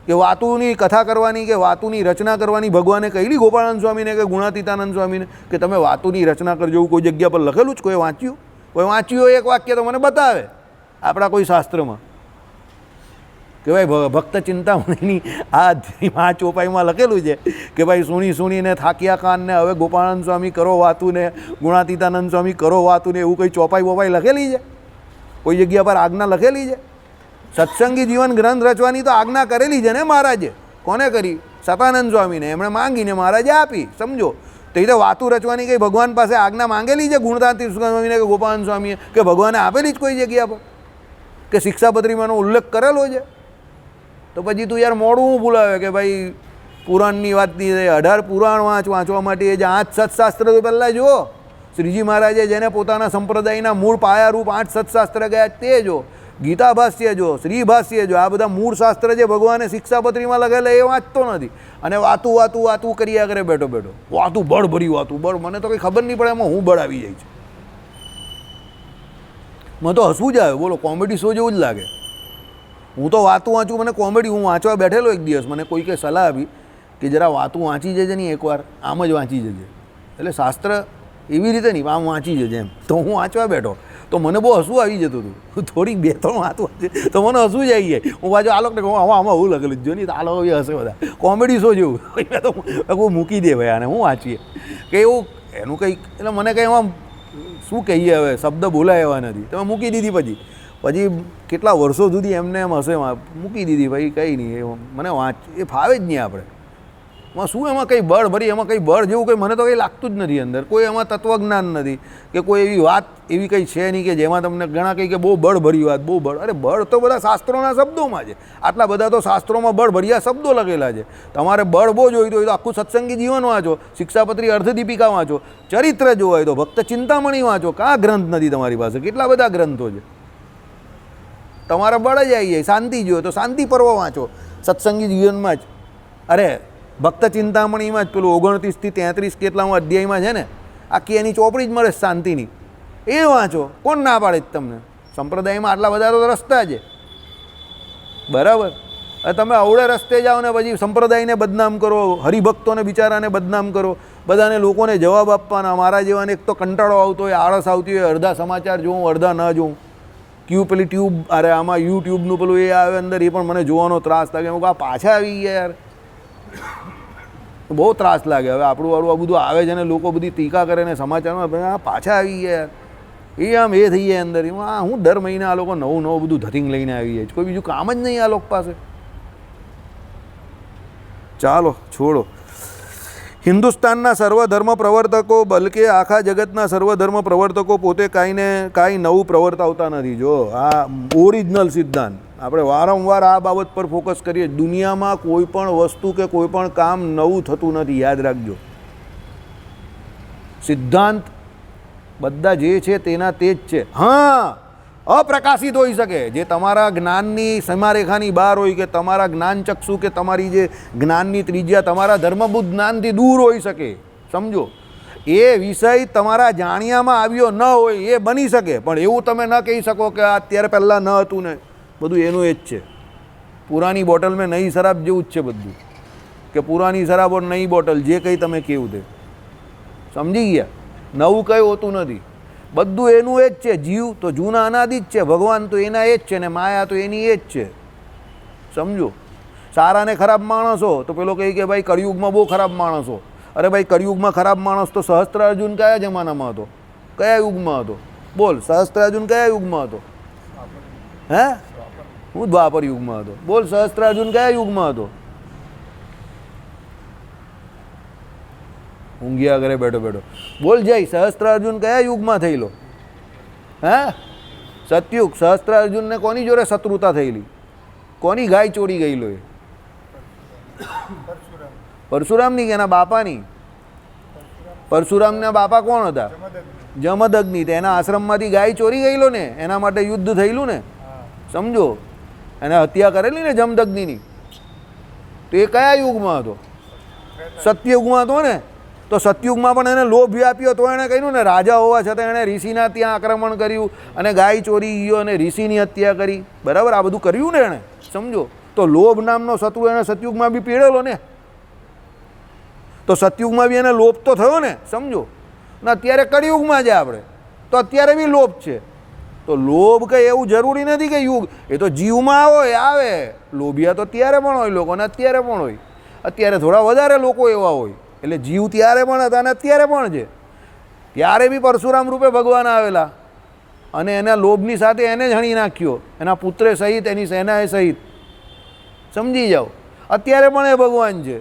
કે વાતુની કથા કરવાની કે વાતુની રચના કરવાની ભગવાને કહેલી ગોપાળાનંદ સ્વામીને કે ગુણાતીતાનંદ સ્વામીને કે તમે વાતુની રચના કરજો? કોઈ જગ્યા પર લખેલું જ? કોઈ વાંચ્યું? કોઈ વાંચ્યું એક વાક્ય તો મને બતાવે આપણા કોઈ શાસ્ત્રમાં કે ભાઈ ભક્ત ચિંતામણીની આ ચોપાઈમાં લખેલું છે કે ભાઈ સુણીને થાક્યા કાનને હવે ગોપાળાનંદ સ્વામી કરો વાતું ને ગુણાતીતાનંદ સ્વામી કરો વાતું ને એવું કોઈ ચોપાઈ લખેલી છે? કોઈ જગ્યા પર આજ્ઞા લખેલી છે? સત્સંગી જીવન ગ્રંથ રચવાની તો આજ્ઞા કરેલી છે ને મહારાજે. કોને કરી? સતાનંદ સ્વામીને. એમણે માંગીને મહારાજે આપી. સમજો. તો એ તો વાતું રચવાની કંઈ ભગવાન પાસે આજ્ઞા માંગેલી છે ગુણદાતી સ્વામીને કે ગોપાળાનંદ સ્વામીએ કે ભગવાને આપેલી જ કોઈ જગ્યા પર કે શિક્ષાપત્રીમાંનો ઉલ્લેખ કરેલો છે? તો પછી તું યાર મોડું બોલાવે કે ભાઈ પુરાણની વાત નહીં. 18 પુરાણ વાંચવા માટે એ જે 8 સત્શાસ્ત્ર તો પહેલાં જુઓ. શ્રીજી મહારાજે જેને પોતાના સંપ્રદાયના મૂળ પાયારૂપ 8 સત્શાસ્ત્ર ગયા તે જો, ગીતા ભાષ્ય જો, શ્રી ભાષ્ય જો, આ બધા મૂળ શાસ્ત્ર જે ભગવાને શિક્ષાપત્રીમાં લખેલા એ વાંચતો નથી અને વાતું કર્યા કરે બેઠો. વાતું બળ ભરી વાતું બળ. મને તો કંઈ ખબર નહીં પડે એમાં હું બળ આવી જાય છે. મને તો હસવું જ આવે. બોલો, કોમેડી શો જેવું જ લાગે. હું તો વાતું વાંચું, મને કોમેડી. હું વાંચવા બેઠેલો એક દિવસ, મને કોઈકે સલાહ આપી કે જરા વાતું વાંચી જજે નહીં એકવાર, આમ જ વાંચી જજે. એટલે શાસ્ત્ર એવી રીતે નહીં, આમ વાંચી જજે એમ. તો હું વાંચવા બેઠો તો મને બહુ હસવું આવી જતું હતું. થોડીક 2-3 વાતું વાંચે તો મને હસવું જ આવી જાય. હું પાછું આ લોકોને કહું આમાં હું લખેલું જો નહીં, આ લોકો બી હસે બધા. કોમેડી શો જેવું. તો મૂકી દે ભાઈ આને, હું વાંચીએ કે એવું એનું કંઈક. એટલે મને કંઈ એમાં શું કહીએ હવે, શબ્દ બોલાય એવા નથી. તમે મૂકી દીધી. પછી કેટલા વર્ષો સુધી એમને એમ હશે મૂકી દીધી ભાઈ, કંઈ નહીં. એ મને એ ફાવે જ નહીં આપણે. શું એમાં કંઈ બળ ભરી, એમાં કંઈ બળ જેવું કંઈ મને તો કંઈ લાગતું જ નથી અંદર. કોઈ એમાં તત્વજ્ઞાન નથી કે કોઈ એવી વાત એવી કંઈ છે નહીં કે જેમાં તમને ઘણા કંઈ કે બહુ બળ ભરી વાત, બહુ બળ. અરે બળ તો બધા શાસ્ત્રોના શબ્દોમાં છે. આટલા બધા તો શાસ્ત્રોમાં બળ ભર્યા શબ્દો લખેલા છે. તમારે બળ બહુ જોઈતું હોય તો આખું સત્સંગી જીવન વાંચો, શિક્ષાપત્રી અર્થદીપિકા વાંચો, ચરિત્ર જોવાય તો ભક્ત ચિંતામણી વાંચો. કાં ગ્રંથ નથી તમારી પાસે? કેટલા બધા ગ્રંથો છે. તમારા બળ જ આવી જાય. શાંતિ જોઈએ તો શાંતિ પર્વ વાંચો સત્સંગી જીવનમાં જ. અરે ભક્ત ચિંતામણીમાં જ પેલું 29 થી 33 કેટલામાં અધ્યાયમાં છે ને, આખી એની ચોપડી જ મળે શાંતિની, એ વાંચો. કોણ ના પાડે તમને? સંપ્રદાયમાં આટલા બધા તો રસ્તા છે, બરાબર. તમે અવળે રસ્તે જાઓ ને પછી સંપ્રદાયને બદનામ કરો, હરિભક્તોને બિચારાને બદનામ કરો, બધાને લોકોને જવાબ આપવાના. મારા જેવાને એક તો કંટાળો આવતો હોય, આળસ આવતી હોય, અડધા સમાચાર જોઉં, અડધા ન જોઉં. પેલી ટ્યુબ, અરે આમાં યુટ્યુબનું પેલું એ આવે અંદર, એ પણ મને જોવાનો ત્રાસ લાગે. હું આ પાછા આવી ગયા યાર, બહુ ત્રાસ લાગે. હવે આપણું વાળું આ બધું આવે છે ને લોકો બધી ટીકા કરે ને સમાચારમાં, આ પાછા આવી ગયા યાર, એ આમ એ થઈ જાય અંદર. એમાં હું દર મહિને આ લોકો નવું નવું બધું ધતિંગ લઈને આવી જાય છે. કોઈ બીજું કામ જ નહીં આ લોકો પાસે. ચાલો છોડો. હિન્દુસ્તાનના સર્વધર્મ પ્રવર્તકો, બલકે આખા જગતના સર્વધર્મ પ્રવર્તકો પોતે કાંઈ નવું પ્રવર્તાવતા નથી. જો આ ઓરિજિનલ સિદ્ધાંત આપણે વારંવાર આ બાબત પર ફોકસ કરીએ. દુનિયામાં કોઈ પણ વસ્તુ કે કોઈ પણ કામ નવું થતું નથી, યાદ રાખજો. સિદ્ધાંત બધા જે છે તેના તે જ છે. હા, અપ્રકાશિત હોઈ શકે, જે તમારા જ્ઞાનની સીમારેખાની બહાર હોય, કે તમારા જ્ઞાન ચક્ષુ કે તમારી જે જ્ઞાનની ત્રિજ્યા તમારા ધર્મભૂત જ્ઞાનથી દૂર હોઈ શકે. સમજો, એ વિષય તમારા જાણ્યામાં આવ્યો ન હોય, એ બની શકે. પણ એવું તમે ન કહી શકો કે અત્યારે પહેલાં ન હતું ને. બધું એનું એ જ છે. પુરાની બોટલ મેં નઈ શરાબ જેવું જ છે બધું, કે પુરાની શરાબ ઓર નઈ બોટલ, જે કંઈ તમે કેવું તે. સમજી ગયા? નવું કંઈ હોતું નથી, બધું એનું એ જ છે. જીવ તો જૂના અનાદિ જ છે, ભગવાન તો એના એ જ છે, ને માયા તો એની એ જ છે. સમજો, સારા ને ખરાબ માણસો તો પેલો કહે કે ભાઈ કળિયુગમાં બહુ ખરાબ માણસો. અરે ભાઈ, કળિયુગમાં ખરાબ માણસ તો સહસ્ત્રાર્જુન કયા જમાનામાં હતો? કયા યુગમાં હતો? બોલ, સહસ્ત્રાર્જુન કયા યુગમાં હતો? હે, હું દ્વાપર યુગમાં હતો. બોલ, સહસ્ત્રાર્જુન કયા યુગમાં હતો? ઊંઘ્યા ઘરે બેઠો બેઠો. બોલ જય, સહસ્ત્રાર્જુન કયા યુગમાં થયેલો? હે, સતયુગ. સહસ્ત્રાર્જુનને કોની જોડે શત્રુતા થયેલી? કોની ગાય ચોરી ગયેલો? એ પરશુરામની કે એના બાપાની? પરશુરામના બાપા કોણ હતા? જમદગ્નિ. એના આશ્રમમાંથી ગાય ચોરી ગયેલો ને, એના માટે યુદ્ધ થયેલું ને. સમજો, એને હત્યા કરેલી ને જમદગ્નિની. તો એ કયા યુગમાં હતો? સતયુગમાં હતો ને. તો સતયુગમાં પણ એને લોભ વ્યાપ્યો, તો એણે કહ્યું ને, રાજા હોવા છતાં એણે ઋષિના ત્યાં આક્રમણ કર્યું અને ગાય ચોરી ગયો અને ઋષિની હત્યા કરી. બરાબર, આ બધું કર્યું ને એણે. સમજો, તો લોભ નામનો શત્રુ એને સતયુગમાં બી પીડેલો ને. તો સતયુગમાં બી એને લોભ તો થયો ને. સમજો ને, અત્યારે કળિયુગમાં છે આપણે, તો અત્યારે બી લોભ છે. તો લોભ કંઈ એવું જરૂરી નથી કે યુગ, એ તો જીવમાં હોય, આવે. લોભિયા તો ત્યારે પણ હોય લોકોને, અત્યારે પણ હોય. અત્યારે થોડા વધારે લોકો એવા હોય. એટલે જીવ ત્યારે પણ હતા અને અત્યારે પણ છે. ત્યારે બી પરશુરામ રૂપે ભગવાન આવેલા અને એના લોભની સાથે એને જ હણી નાખ્યો, એના પુત્રે સહિત, એની સેનાએ સહિત. સમજી જાઓ, અત્યારે પણ એ ભગવાન છે.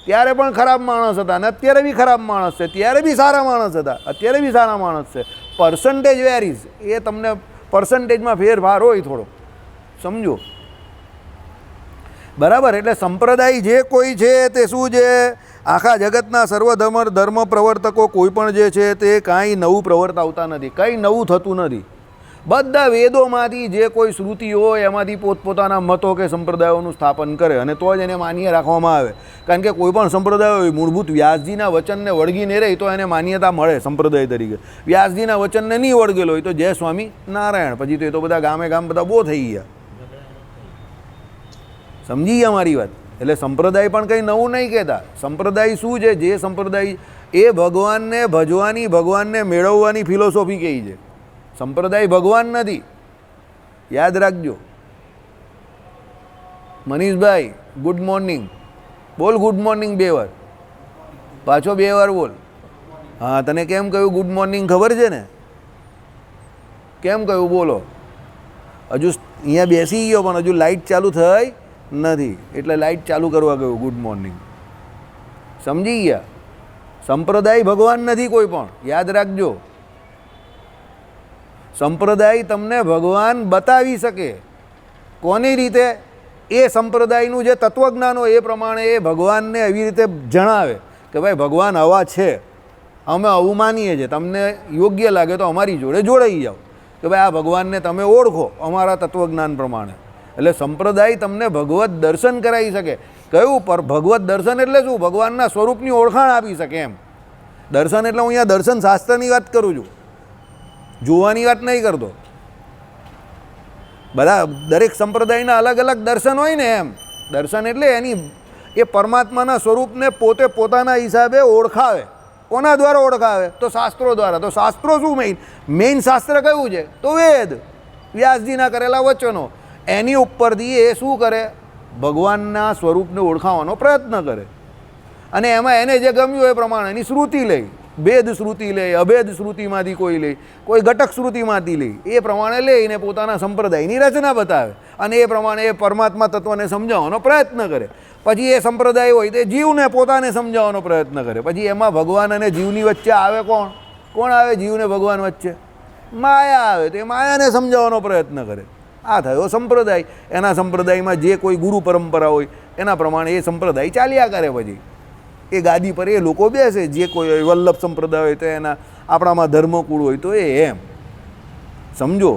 ત્યારે પણ ખરાબ માણસ હતા અને અત્યારે બી ખરાબ માણસ છે. ત્યારે બી સારા માણસ હતા, અત્યારે બી સારા માણસ છે. પર્સન્ટેજ વેરીઝ, એ તમને પર્સન્ટેજમાં ફેરફાર હોય થોડો. સમજો, બરાબર. એટલે સંપ્રદાય જે કોઈ છે તે શું છે? આખા જગતના ધર્મ પ્રવર્તકો કોઈ પણ જે છે તે કાંઈ નવું પ્રવર્તાવતા નથી, કંઈ નવું થતું નથી. બધા વેદોમાંથી જે કોઈ શ્રુતિ હોય એમાંથી પોતપોતાના મતો કે સંપ્રદાયોનું સ્થાપન કરે અને તો જ એને માન્ય રાખવામાં આવે. કારણ કે કોઈ પણ સંપ્રદાય હોય, મૂળભૂત વ્યાસજીના વચનને વળગીને રહે તો એને માન્યતા મળે સંપ્રદાય તરીકે. વ્યાસજીના વચનને નહીં વળગેલો હોય તો જય સ્વામી નારાયણ, પછી તો એ તો બધા ગામે ગામ બધા બહુ થઈ ગયા. સમજી ગયા મારી વાત? એટલે સંપ્રદાય પણ કંઈ નવું નહીં કહેતા. સંપ્રદાય શું છે? જે સંપ્રદાય એ ભગવાનને ભજવાની, ભગવાનને મેળવવાની ફિલોસોફી કહી છે. સંપ્રદાય ભગવાન નથી, યાદ રાખજો. મનીષભાઈ, ગુડ મોર્નિંગ. બોલ ગુડ મોર્નિંગ 2 વાર, પાછો 2 વાર બોલ. હા, તને કેમ કહ્યું ગુડ મોર્નિંગ ખબર છે ને? કેમ કહ્યું બોલો? હજુ અહીંયા બેસી ગયો પણ હજુ લાઇટ ચાલુ થઈ નથી, એટલે લાઇટ ચાલુ કરવા કહ્યું ગુડ મોર્નિંગ. સમજી ગયા? સંપ્રદાય ભગવાન નથી કોઈ પણ, યાદ રાખજો. સંપ્રદાય તમને ભગવાન બતાવી શકે. કોની રીતે? એ સંપ્રદાયનું જે તત્વજ્ઞાન હોય એ પ્રમાણે એ ભગવાનને એવી રીતે જણાવે કે ભાઈ ભગવાન આવા છે, અમે આવું માનીએ છીએ, તમને યોગ્ય લાગે તો અમારી જોડે જોડાઈ જાઓ કે ભાઈ આ ભગવાનને તમે ઓળખો અમારા તત્વજ્ઞાન પ્રમાણે. એટલે સંપ્રદાય તમને ભગવત દર્શન કરાવી શકે. કયું? પર ભગવત દર્શન એટલે શું? ભગવાનના સ્વરૂપની ઓળખાણ આપી શકે એમ. દર્શન એટલે હું અહીંયા દર્શન શાસ્ત્રની વાત કરું છું, જોવાની વાત નહીં કરતો. બધા દરેક સંપ્રદાયના અલગ અલગ દર્શન હોય ને એમ. દર્શન એટલે એની એ પરમાત્માના સ્વરૂપને પોતે પોતાના હિસાબે ઓળખાવે. કોના દ્વારા ઓળખાવે? તો શાસ્ત્રો દ્વારા. તો શાસ્ત્રો શું મેઇન શાસ્ત્ર કયું છે? તો વેદ, વ્યાસજીના કરેલા વચનો. એની ઉપરથી એ શું કરે? ભગવાનના સ્વરૂપને ઓળખાવાનો પ્રયત્ન કરે. અને એમાં એને જે ગમ્યું એ પ્રમાણેની શ્રુતિ લે. ભેદ શ્રુતિ લે, અભેદ શ્રુતિમાંથી કોઈ લે, કોઈ ઘટક શ્રુતિમાંથી લે. એ પ્રમાણે લઈને પોતાના સંપ્રદાયની રચના બતાવે અને એ પ્રમાણે એ પરમાત્મા તત્વને સમજાવવાનો પ્રયત્ન કરે. પછી એ સંપ્રદાય હોય તે જીવને પોતાને સમજાવવાનો પ્રયત્ન કરે. પછી એમાં ભગવાન અને જીવની વચ્ચે આવે કોણ? કોણ આવે જીવને ભગવાન વચ્ચે? માયા આવે. તે માયાને સમજાવવાનો પ્રયત્ન કરે. આ થયો સંપ્રદાય. એના સંપ્રદાયમાં જે કોઈ ગુરુ પરંપરા હોય એના પ્રમાણે એ સંપ્રદાય ચાલ્યા કરે. પછી એ ગાદી પર એ લોકો બેસે. જે કોઈ વલ્લભ સંપ્રદાય હોય તો એના આપણામાં ધર્મકુળ હોય તો એ એમ સમજો.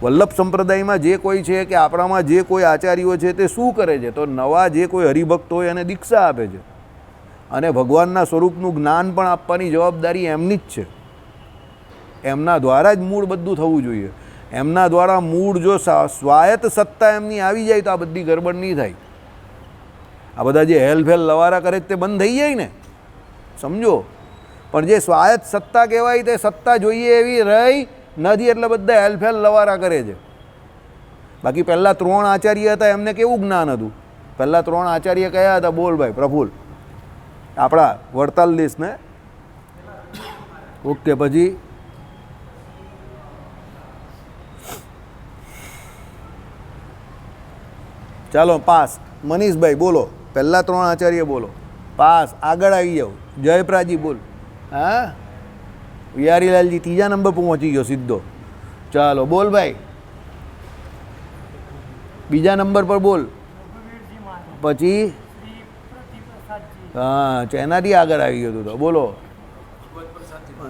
વલ્લભ સંપ્રદાયમાં જે કોઈ છે કે આપણામાં જે કોઈ આચાર્યો છે તે શું કરે છે? તો નવા જે કોઈ હરિભક્ત હોય એને દીક્ષા આપે છે અને ભગવાનના સ્વરૂપનું જ્ઞાન પણ આપવાની જવાબદારી એમની જ છે. એમના દ્વારા જ મૂળ બધું થવું જોઈએ. એમના દ્વારા મૂળ જો સ્વાયત્ત સત્તા એમની આવી જાય તો આ બધી ગરબડ નહીં થાય. આ બધા જે હેલફેલ લવારા કરે તે બંધ થઈ જાય ને, સમજો. પણ જે સ્વાયત્ત સત્તા કહેવાય તે સત્તા જોઈએ એવી રહી નથી, એટલે બધા હેલફેલ લવારા કરે છે. બાકી પહેલાં 3 આચાર્ય હતા, એમને કેવું જ્ઞાન હતું? પહેલાં 3 આચાર્ય કયા હતા? બોલ ભાઈ પ્રફુલ્લ. આપણા વડતાલ દેશને. ઓકે. પછી ચાલો પાસ. મનીષભાઈ બોલો. પહેલાં 3 આચાર્ય બોલો. પાસ. આગળ આવી જાઓ. જયપ્રાજી બોલ. હા, વિહારીલાલજી 3જા નંબર પર પહોંચી ગયો સીધો. ચાલો બોલ ભાઈ. 2જા નંબર પર બોલ. પછી હા, એનાથી આગળ આવી ગયો તું તો. બોલો.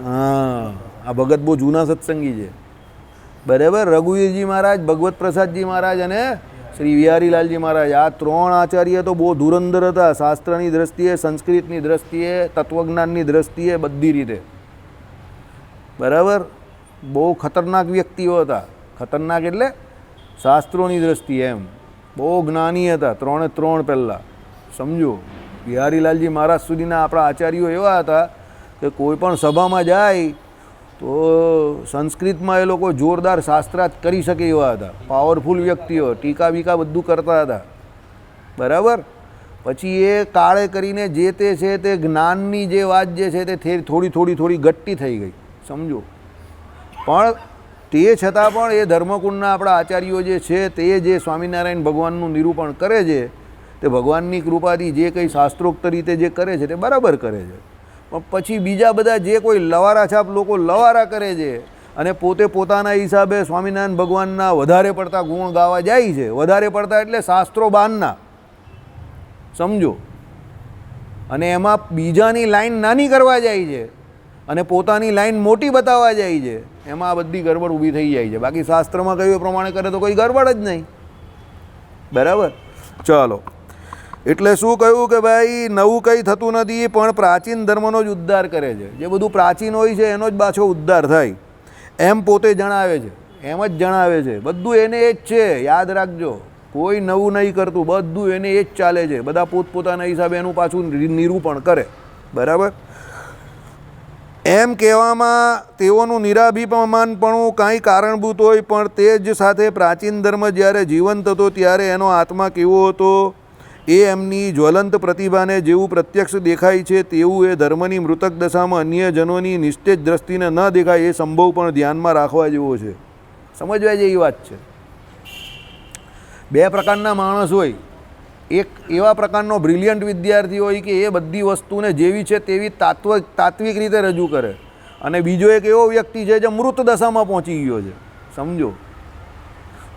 હા, આ ભગત બહુ જૂના સત્સંગી છે. બરાબર. રઘુવીરજી મહારાજ, ભગવત પ્રસાદજી મહારાજ અને શ્રી વિહારીલાલજી મહારાજ, આ 3 આચાર્ય તો બહુ ધુરંધર હતા. શાસ્ત્રની દ્રષ્ટિએ, સંસ્કૃતની દ્રષ્ટિએ, તત્વજ્ઞાનની દ્રષ્ટિએ, બધી રીતે. બરાબર. બહુ ખતરનાક વ્યક્તિઓ હતા. ખતરનાક એટલે શાસ્ત્રોની દ્રષ્ટિએ એમ બહુ જ્ઞાની હતા. 3 પહેલાં સમજો. વિહારીલાલજી મહારાજ સુધીના આપણા આચાર્યો એવા હતા કે કોઈ પણ સભામાં જાય તો સંસ્કૃતમાં એ લોકો જોરદાર શાસ્ત્રાર્થ કરી શકે એવા હતા. પાવરફુલ વ્યક્તિઓ, ટીકા બીકા બધું કરતા હતા. બરાબર. પછી એ કાળે કરીને જે તે છે તે જ્ઞાનની જે વાત જે છે તે થોડી ગટ્ટી થઈ ગઈ, સમજો. પણ તે છતાં પણ એ ધર્મકુંડના આપણા આચાર્યો જે છે તે જે સ્વામિનારાયણ ભગવાનનું નિરૂપણ કરે છે તે ભગવાનની કૃપાથી જે કંઈ શાસ્ત્રોક્ત રીતે જે કરે છે તે બરાબર કરે છે. પણ પછી બીજા બધા જે કોઈ લવારા છાપ લોકો લવારા કરે છે અને પોતે પોતાના હિસાબે સ્વામિનારાયણ ભગવાનના વધારે પડતા ગુણ ગાવા જાય છે. વધારે પડતા એટલે શાસ્ત્રો બાનના, સમજો. અને એમાં બીજાની લાઈન નાની કરવા જાય છે અને પોતાની લાઈન મોટી બતાવવા જાય છે. એમાં આ બધી ગરબડ ઊભી થઈ જાય છે. બાકી શાસ્ત્રમાં કહ્યું એ પ્રમાણે કરે તો કોઈ ગરબડ જ નહીં. બરાબર. ચાલો. એટલે શું કહ્યું કે ભાઈ નવું કંઈ થતું નથી, પણ પ્રાચીન ધર્મનો જ ઉદ્ધાર કરે છે. જે બધું પ્રાચીન હોય છે એનો જ પાછો ઉદ્ધાર થાય એમ પોતે જણાવે છે. એમ જ જણાવે છે. બધું એને એ જ છે, યાદ રાખજો. કોઈ નવું નહીં કરતું, બધું એને એ જ ચાલે છે. બધા પોતપોતાના હિસાબે એનું પાછું નિરૂપણ કરે. બરાબર. એમ કહેવામાં તેઓનું નિરાભિમાનપણું કાંઈ કારણભૂત હોય, પણ તે જ સાથે પ્રાચીન ધર્મ જ્યારે જીવંત હતો ત્યારે એનો આત્મા કેવો હતો એ એમની જ્વલંત પ્રતિભાને જેવું પ્રત્યક્ષ દેખાય છે તેવું એ ધર્મની મૃતક દશામાં અન્ય જનોની નિસ્તેજ દ્રષ્ટિને ન દેખાય એ સંભવ પણ ધ્યાનમાં રાખવા જેવો છે. સમજવા જેવી વાત છે. 2 પ્રકારના માણસ હોય. એક એવા પ્રકારનો બ્રિલિયન્ટ વિદ્યાર્થી હોય કે એ બધી વસ્તુને જેવી છે તેવી તાત્વિક રીતે રજૂ કરે, અને બીજો એક એવો વ્યક્તિ છે જે મૃત દશામાં પહોંચી ગયો છે. સમજો,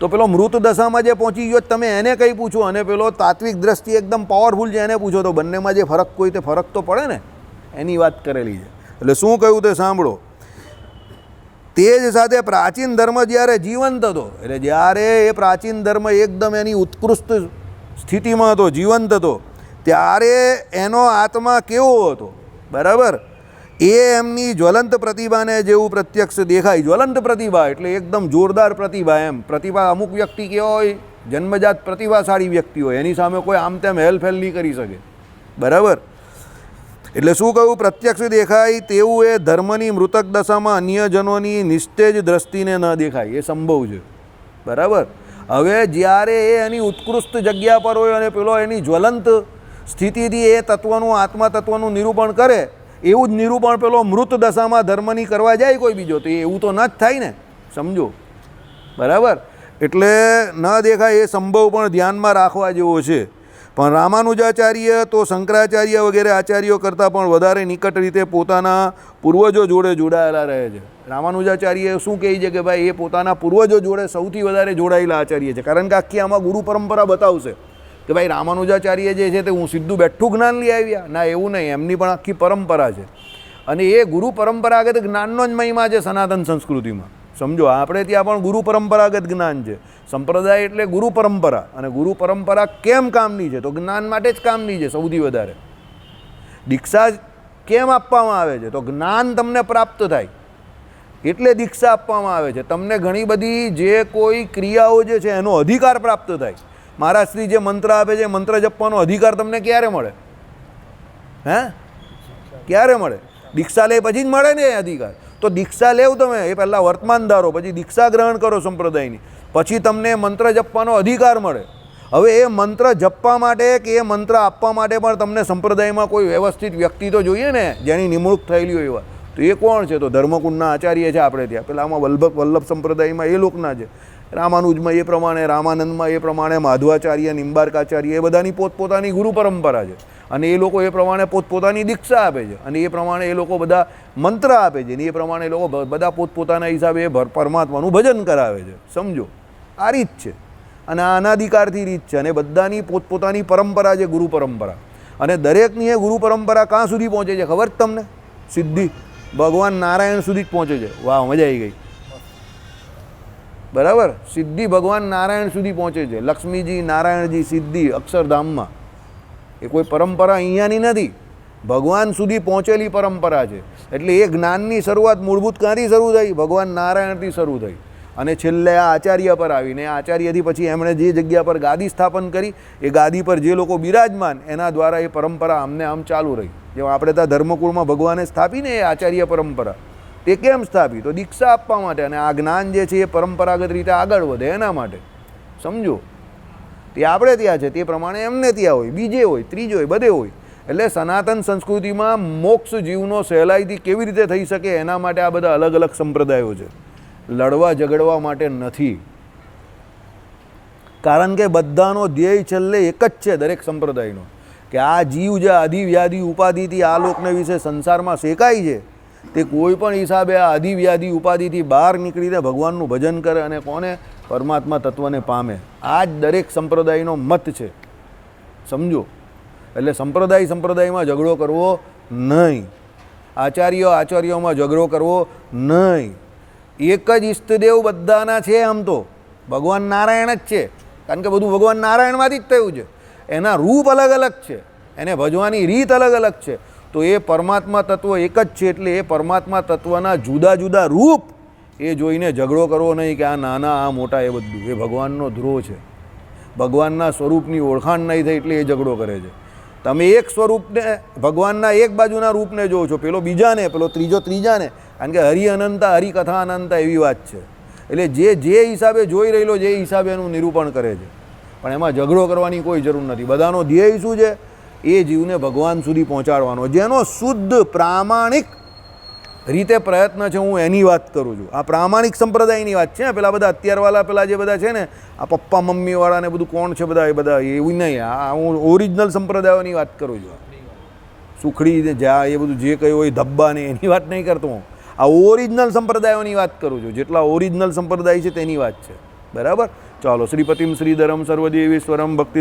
તો પેલો મૃત દશામાં જે પહોંચી ગયો તમે એને કંઈ પૂછો, અને પેલો તાત્વિક દ્રષ્ટિ એકદમ પાવરફુલ છે એને પૂછો, તો બંનેમાં જે ફરક કોઈ તે ફરક તો પડે ને, એની વાત કરેલી છે. એટલે શું કહ્યું તે સાંભળો. તે જ સાથે પ્રાચીન ધર્મ જ્યારે જીવંત હતો, એટલે જ્યારે એ પ્રાચીન ધર્મ એકદમ એની ઉત્કૃષ્ટ સ્થિતિમાં હતો, જીવંત હતો, ત્યારે એનો આત્મા કેવો હતો, બરાબર, એ એમની જ્વલંત પ્રતિભાને જેવું પ્રત્યક્ષ દેખાય. જ્વલંત પ્રતિભા એટલે એકદમ જોરદાર પ્રતિભા. એમ પ્રતિભા અમુક વ્યક્તિ કેવો હોય, જન્મજાત પ્રતિભાશાળી વ્યક્તિ હોય, એની સામે કોઈ આમ તેમ હેલફેલ નહીં કરી શકે, બરાબર. એટલે શું કહ્યું, પ્રત્યક્ષ દેખાય તેવું એ ધર્મની મૃતક દશામાં અન્યજનોની નિસ્તેજ દ્રષ્ટિને ન દેખાય, એ સંભવ છે, બરાબર. હવે જ્યારે એ એની ઉત્કૃષ્ટ જગ્યા પર હોય અને પેલો એની જ્વલંત સ્થિતિથી એ તત્વનું આત્મા તત્વનું નિરૂપણ કરે, એવું જ નિરૂપણ પેલો મૃત દશામાં ધર્મની કરવા જાય કોઈ બીજો, તો એવું તો ન જ થાય ને. સમજો, બરાબર. એટલે ન દેખાય એ સંભવ પણ ધ્યાનમાં રાખવા જેવો છે. પણ રામાનુજાચાર્ય તો શંકરાચાર્ય વગેરે આચાર્યો કરતાં પણ વધારે નિકટ રીતે પોતાના પૂર્વજો જોડે જોડાયેલા રહે છે. રામાનુજાચાર્ય શું કહે છે કે ભાઈ એ પોતાના પૂર્વજો જોડે સૌથી વધારે જોડાયેલા આચાર્ય છે, કારણ કે આખી આમાં ગુરુ પરંપરા બતાવશે કે ભાઈ રામાનુજાચાર્ય જે છે તે હું સીધું બેઠું જ્ઞાન લઈ આવ્યા, ના એવું નહીં, એમની પણ આખી પરંપરા છે. અને એ ગુરુ પરંપરાગત જ્ઞાનનો જ મહિમા છે સનાતન સંસ્કૃતિમાં. સમજો, આપણે ત્યાં પણ ગુરુ પરંપરાગત જ્ઞાન છે. સંપ્રદાય એટલે ગુરુ પરંપરા, અને ગુરુ પરંપરા કેમ કામની છે, તો જ્ઞાન માટે જ કામની છે સૌથી વધારે. દીક્ષા કેમ આપવામાં આવે છે, તો જ્ઞાન તમને પ્રાપ્ત થાય એટલે દીક્ષા આપવામાં આવે છે. તમને ઘણી બધી જે કોઈ ક્રિયાઓ જે છે એનો અધિકાર પ્રાપ્ત થાય. મહારાજ શ્રી જે મંત્ર આપે છે, મંત્ર જપવાનો અધિકાર તમને ક્યારે મળે? હે, ક્યારે મળે? દીક્ષા લે પછી જ મળે ને એ અધિકાર. તો દીક્ષા લેવ તમે, એ પહેલાં વર્તમાન ધારો, પછી દીક્ષા ગ્રહણ કરો સંપ્રદાયની, પછી તમને મંત્ર જપવાનો અધિકાર મળે. હવે એ મંત્ર જપવા માટે કે એ મંત્ર આપવા માટે પણ તમને સંપ્રદાયમાં કોઈ વ્યવસ્થિત વ્યક્તિ તો જોઈએ ને, જેની નિમણૂક થયેલી હોય એવા. તો એ કોણ છે? તો ધર્મકુંડના આચાર્ય છે આપણે ત્યાં. પેલા આમાં વલ્લભ સંપ્રદાયમાં એ લોકના છે, રામાનુજમાં એ પ્રમાણે, રામાનંદમાં એ પ્રમાણે, માધવાચાર્ય, નિંબાર્કાચાર્ય, એ બધાની પોતપોતાની ગુરુ પરંપરા છે. અને એ લોકો એ પ્રમાણે પોતપોતાની દીક્ષા આપે છે, અને એ પ્રમાણે એ લોકો બધા મંત્ર આપે છે, અને એ પ્રમાણે એ લોકો બધા પોતપોતાના હિસાબે પરમાત્માનું ભજન કરાવે છે. સમજો, આ રીત છે, અને આ અનાધિકારથી રીત છે, અને બધાની પોતપોતાની પરંપરા છે, ગુરુ પરંપરા. અને દરેકની એ ગુરુ પરંપરા ક્યાં સુધી પહોંચે છે ખબર જ તમને? સિદ્ધિ ભગવાન નારાયણ સુધી જ પહોંચે છે. વાહ, મજા આવી ગઈ, બરાબર. સિદ્ધિ ભગવાન નારાયણ સુધી પહોંચે છે. લક્ષ્મીજી, નારાયણજી, સિદ્ધિ અક્ષરધામમાં. એ કોઈ પરંપરા અહીંયાની નથી, ભગવાન સુધી પહોંચેલી પરંપરા છે. એટલે એ જ્ઞાનની શરૂઆત મૂળભૂત ક્યાંથી શરૂ થઈ? ભગવાન નારાયણથી શરૂ થઈ, અને છેલ્લે આ આચાર્ય પર આવીને, આચાર્યથી પછી એમણે જે જગ્યા પર ગાદી સ્થાપન કરી, એ ગાદી પર જે લોકો બિરાજમાન, એના દ્વારા એ પરંપરા આમને આમ ચાલુ રહી. જેમ આપણે ત્યાં ધર્મકુળમાં ભગવાને સ્થાપીને એ આચાર્ય પરંપરા, તે કેમ સ્થાપી? તો દીક્ષા આપવા માટે, અને આ જ્ઞાન જે છે એ પરંપરાગત રીતે આગળ વધે એના માટે. સમજો, તે આપણે ત્યાં છે તે પ્રમાણે એમને ત્યાં હોય, બીજે હોય, ત્રીજો હોય, બધે હોય. એટલે સનાતન સંસ્કૃતિમાં મોક્ષ જીવનો સહેલાઈથી કેવી રીતે થઈ શકે એના માટે આ બધા અલગ અલગ સંપ્રદાયો છે. લડવા ઝઘડવા માટે નથી, કારણ કે બધાનો ધ્યેય છેલ્લે એક જ છે દરેક સંપ્રદાયનો, કે આ જીવ જે આધિવ્યાધિ ઉપાધિથી આ લોકને વિશે સંસારમાં શેકાય છે, તે કોઈ પણ હિસાબે આ આધિવ્યાધિ ઉપાધિથી બહાર નીકળીને ભગવાનનું ભજન કરે અને કોને? પરમાત્મા તત્વને પામે. આ જ દરેક સંપ્રદાયનો મત છે. સમજો, એટલે સંપ્રદાયમાં ઝઘડો કરવો નહીં, આચાર્યોમાં ઝઘડો કરવો નહીં. એક જ ઈષ્ટદેવ બધાના છે. આમ તો ભગવાન નારાયણ જ છે, કારણ કે બધું ભગવાન નારાયણમાંથી જ થયું છે. એના રૂપ અલગ અલગ છે, એને ભજવાની રીત અલગ અલગ છે. તો એ પરમાત્મા તત્વ એક જ છે. એટલે એ પરમાત્મા તત્વના જુદા જુદા રૂપ એ જોઈને ઝઘડો કરવો નહીં કે આ નાના, આ મોટા, એ બધું એ ભગવાનનો ધ્રોહ છે. ભગવાનના સ્વરૂપની ઓળખાણ નહીં થઈ એટલે એ ઝઘડો કરે છે. તમે એક સ્વરૂપને, ભગવાનના એક બાજુના રૂપને જોવો છો, પેલો બીજાને, પેલો ત્રીજો ત્રીજાને, કારણ કે હરિ અનંતા, હરિકથા અનંતા એવી વાત છે. એટલે જે હિસાબે જોઈ રહેલો જે હિસાબે એનું નિરૂપણ કરે છે, પણ એમાં ઝઘડો કરવાની કોઈ જરૂર નથી. બધાનો ધ્યેય શું છે? એ જીવને ભગવાન સુધી પહોંચાડવાનો, જેનો શુદ્ધ પ્રામાણિક રીતે પ્રયત્ન છે હું એની વાત કરું છું. આ પ્રામાણિક સંપ્રદાયની વાત છે. પેલા બધા અત્યારવાળા પેલા જે બધા છે ને આ પપ્પા મમ્મીવાળા ને બધું કોણ છે બધા એ બધા એવું નહીં. આ હું ઓરિજિનલ સંપ્રદાયોની વાત કરું છું. સુખડી ને જા એ બધું જે કંઈ હોય ધબ્બા ને એની વાત નહીં કરતો હું. આ ઓરિજિનલ સંપ્રદાયોની વાત કરું છું. જેટલા ઓરિજિનલ સંપ્રદાય છે તેની વાત છે. બરાબર. ચાલો. શ્રીપતિમ શ્રીધરમ સર્વદેવેશ્વરમ ભક્તિ